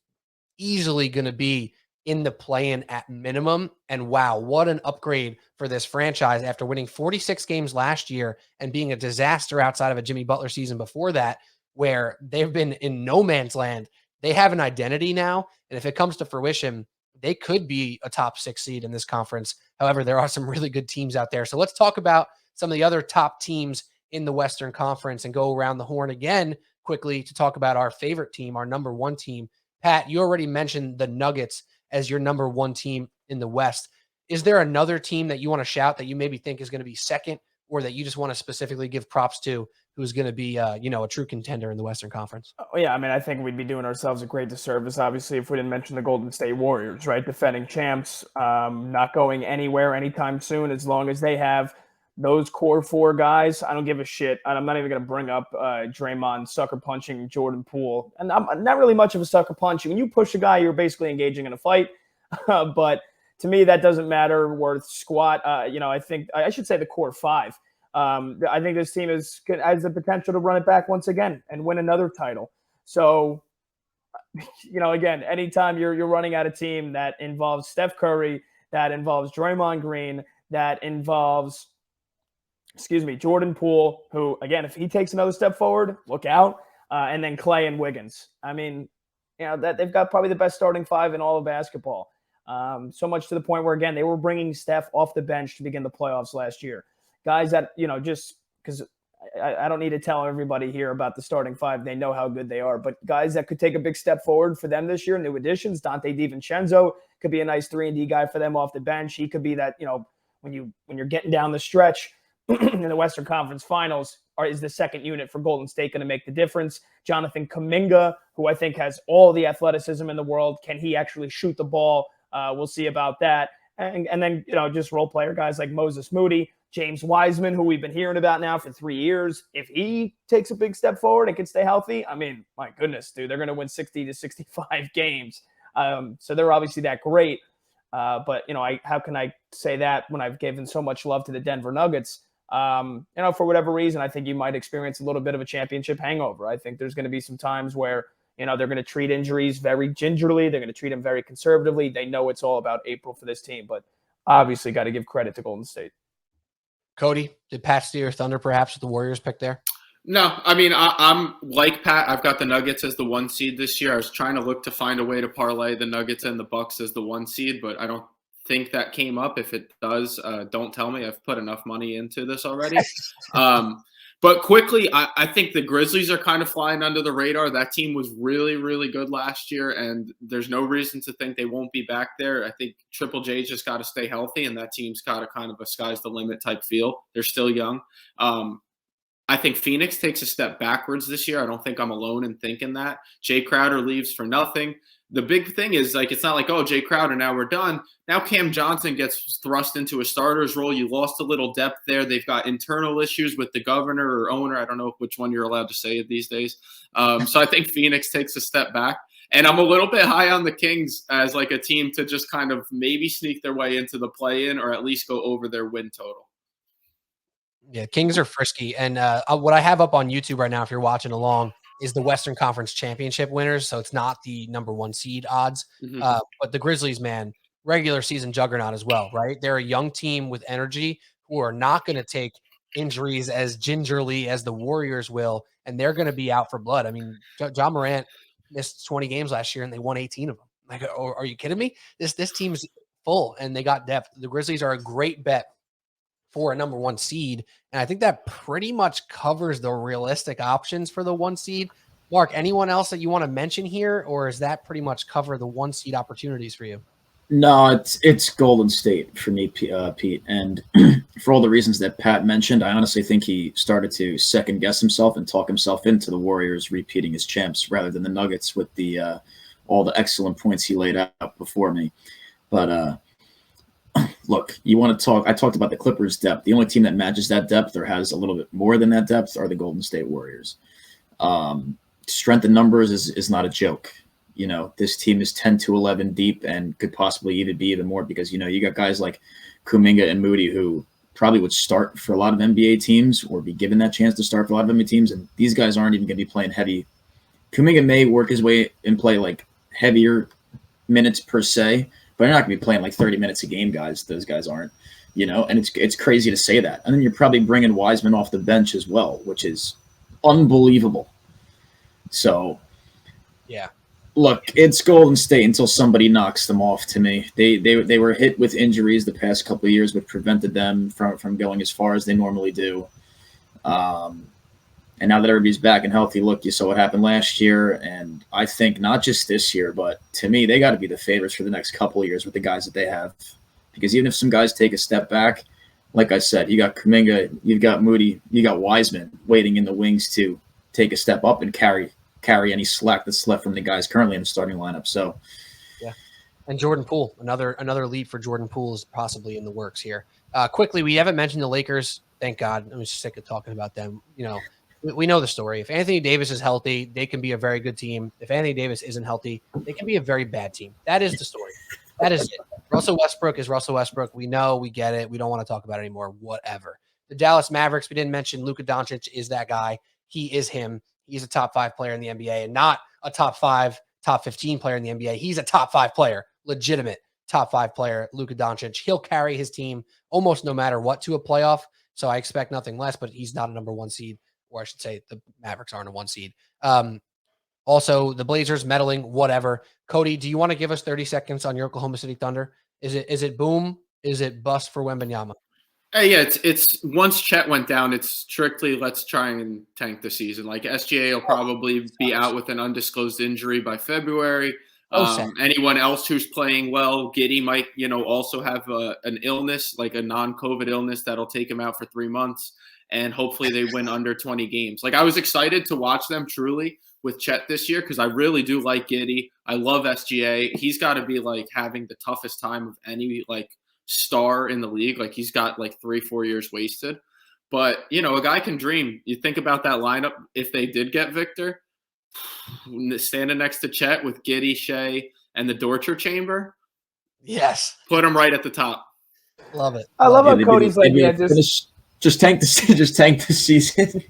easily going to be in the play-in at minimum. And wow, what an upgrade for this franchise after winning 46 games last year and being a disaster outside of a Jimmy Butler season before that, where they've been in no man's land. They have an identity now. And if it comes to fruition, they could be a top 6 seed in this conference. However, there are some really good teams out there. So let's talk about some of the other top teams in the Western Conference and go around the horn again quickly to talk about our favorite team, our number 1 team. Pat, you already mentioned the Nuggets as your number 1 team in the West. Is there another team that you want to shout that you maybe think is going to be second, or that you just want to specifically give props to, who's going to be, a true contender in the Western Conference? Oh, yeah, I mean, I think we'd be doing ourselves a great disservice, obviously, if we didn't mention the Golden State Warriors, right? Defending champs, not going anywhere anytime soon, as long as they have those core 4 guys. I don't give a shit. I'm not even going to bring up Draymond sucker punching Jordan Poole. And I'm not really much of a sucker punch. When you push a guy, you're basically engaging in a fight. But to me, that doesn't matter worth squat. I think I should say the core 5. I think this team has the potential to run it back once again and win another title. So, again, anytime you're running at a team that involves Steph Curry, that involves Draymond Green, that involves Jordan Poole, who, again, if he takes another step forward, look out. And then Clay and Wiggins. I mean, that they've got probably the best starting 5 in all of basketball. So much to the point where, again, they were bringing Steph off the bench to begin the playoffs last year. Guys that, just because I don't need to tell everybody here about the starting 5. They know how good they are. But guys that could take a big step forward for them this year, new additions, Dante DiVincenzo could be a nice 3-and-D guy for them off the bench. He could be that, when you're getting down the stretch in the Western Conference Finals, is the second unit for Golden State going to make the difference? Jonathan Kuminga, who I think has all the athleticism in the world. Can he actually shoot the ball? We'll see about that. And then, just role player guys like Moses Moody, James Wiseman, who we've been hearing about now for 3 years. If he takes a big step forward and can stay healthy, I mean, my goodness, dude, they're going to win 60 to 65 games. So they're obviously that great. But, how can I say that when I've given so much love to the Denver Nuggets? For whatever reason, I think you might experience a little bit of a championship hangover. I think there's going to be some times where, they're going to treat injuries very gingerly. They're going to treat them very conservatively. They know it's all about April for this team, but obviously got to give credit to Golden State. Cody, did Pat steal your thunder perhaps with the Warriors pick there? No, I mean, I'm like Pat. I've got the Nuggets as the 1 seed this year. I was trying to look to find a way to parlay the Nuggets and the Bucks as the 1 seed, but I don't think that came up. If it does, don't tell me. I've put enough money into this already. But quickly, I think the Grizzlies are kind of flying under the radar. That team was really, really good last year, and there's no reason to think they won't be back there. I think Triple J's just got to stay healthy, and that team's got a kind of a sky's the limit type feel. They're still young. I think Phoenix takes a step backwards this year. I don't think I'm alone in thinking that. Jay Crowder leaves for nothing. The big thing is, like, it's not like, oh, Jay Crowder, now we're done. Now Cam Johnson gets thrust into a starter's role. You lost a little depth there. They've got internal issues with the governor or owner. I don't know which one you're allowed to say these days. So I think Phoenix takes a step back. And I'm a little bit high on the Kings as like a team to just kind of maybe sneak their way into the play-in or at least go over their win total. Yeah, Kings are frisky. And what I have up on YouTube right now, if you're watching along, is the Western Conference Championship winners. So it's not the number 1 seed odds. But the Grizzlies, man, regular season juggernaut as well, right? They're a young team with energy who are not going to take injuries as gingerly as the Warriors will, and they're going to be out for blood. I mean, John Morant missed 20 games last year, and they won 18 of them. Like, are you kidding me? This team's full, and they got depth. The Grizzlies are a great bet for a number 1 seed. And I think that pretty much covers the realistic options for the 1 seed. Mark, anyone else that you want to mention here, or is that pretty much cover the 1 seed opportunities for you? No, it's Golden State for me, Pete. And for all the reasons that Pat mentioned, I honestly think he started to second guess himself and talk himself into the Warriors repeating as champs rather than the Nuggets with the all the excellent points he laid out before me. But look, you want to talk – I talked about the Clippers' depth. The only team that matches that depth or has a little bit more than that depth are the Golden State Warriors. Strength in numbers is not a joke. You know, this team is 10 to 11 deep and could possibly even be even more because, you know, you got guys like Kuminga and Moody who probably would start for a lot of NBA teams or be given that chance to start for a lot of NBA teams, and these guys aren't even going to be playing heavy. Kuminga may work his way and play, like, heavier minutes per se, but they're not going to be playing like 30 minutes a game, guys. Those guys aren't, you know, and it's crazy to say that. And then you're probably bringing Wiseman off the bench as well, which is unbelievable. So, yeah, look, it's Golden State until somebody knocks them off to me. They were hit with injuries the past couple of years, which prevented them from going as far as they normally do. And now that everybody's back and healthy, look, you saw what happened last year. And I think not just this year, but to me, they got to be the favorites for the next couple of years with the guys that they have. Because even if some guys take a step back, like I said, you got Kuminga, you've got Moody, you got Wiseman waiting in the wings to take a step up and carry any slack that's left from the guys currently in the starting lineup. So, yeah. And Jordan Poole, another lead for Jordan Poole is possibly in the works here. Quickly, we haven't mentioned the Lakers. Thank God. I'm just sick of talking about them. You know, we know the story. If Anthony Davis is healthy, they can be a very good team. If Anthony Davis isn't healthy, they can be a very bad team. That is the story. That is it. Russell Westbrook is Russell Westbrook. We know, we get it. We don't want to talk about it anymore. Whatever. The Dallas Mavericks, we didn't mention Luka Doncic is that guy. He is him. He's a top 5 player in the NBA and not a top 5, top 15 player in the NBA. He's a top 5 player, legitimate top 5 player, Luka Doncic. He'll carry his team almost no matter what to a playoff. So I expect nothing less, but he's not a number 1 seed. Or I should say the Mavericks aren't a 1 seed. Also, the Blazers meddling, whatever. Cody, do you want to give us 30 seconds on your Oklahoma City Thunder? Is it boom? Is it bust for Wembanyama? Hey, yeah, it's once Chet went down, it's strictly let's try and tank the season. Like SGA will probably be out with an undisclosed injury by February. Anyone else who's playing well, Giddey might, also have an illness, like a non-COVID illness that'll take him out for 3 months. And hopefully they win under 20 games. Like I was excited to watch them truly with Chet this year because I really do like Giddey. I love SGA. He's got to be like having the toughest time of any like star in the league. Like he's got like 3-4 years wasted. But, a guy can dream. You think about that lineup if they did get Victor, standing next to Chet with Giddey, Shea, and the Dorcher Chamber. Yes. Put him right at the top. Love it. I love how Cody's like, just tank the season.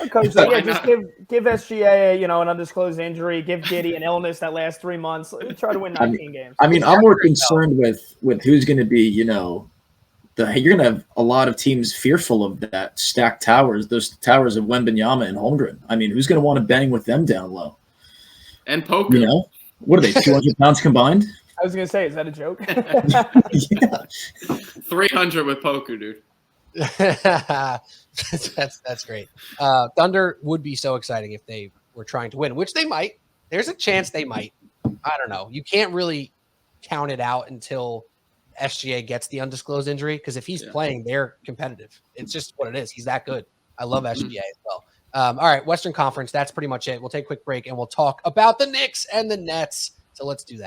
Coach, just give SGA, an undisclosed injury, give Giddey an illness that lasts 3 months. Try to win 19 games. I mean, I'm more concerned with who's going to be, you're going to have a lot of teams fearful of that stacked towers, those towers of Wembanyama and Holmgren. I mean, who's going to want to bang with them down low? And Poker. What are they, 200 pounds combined? I was going to say, is that a joke? Yeah. 300 with Poker, dude. That's great. Thunder would be so exciting if they were trying to win, which they might. There's a chance they might. I don't know. You can't really count it out until SGA gets the undisclosed injury, because if he's playing, they're competitive. It's just what it is. He's that good. I love SGA as well. All right, Western Conference, that's pretty much it. We'll take a quick break, and we'll talk about the Knicks and the Nets. So let's do that.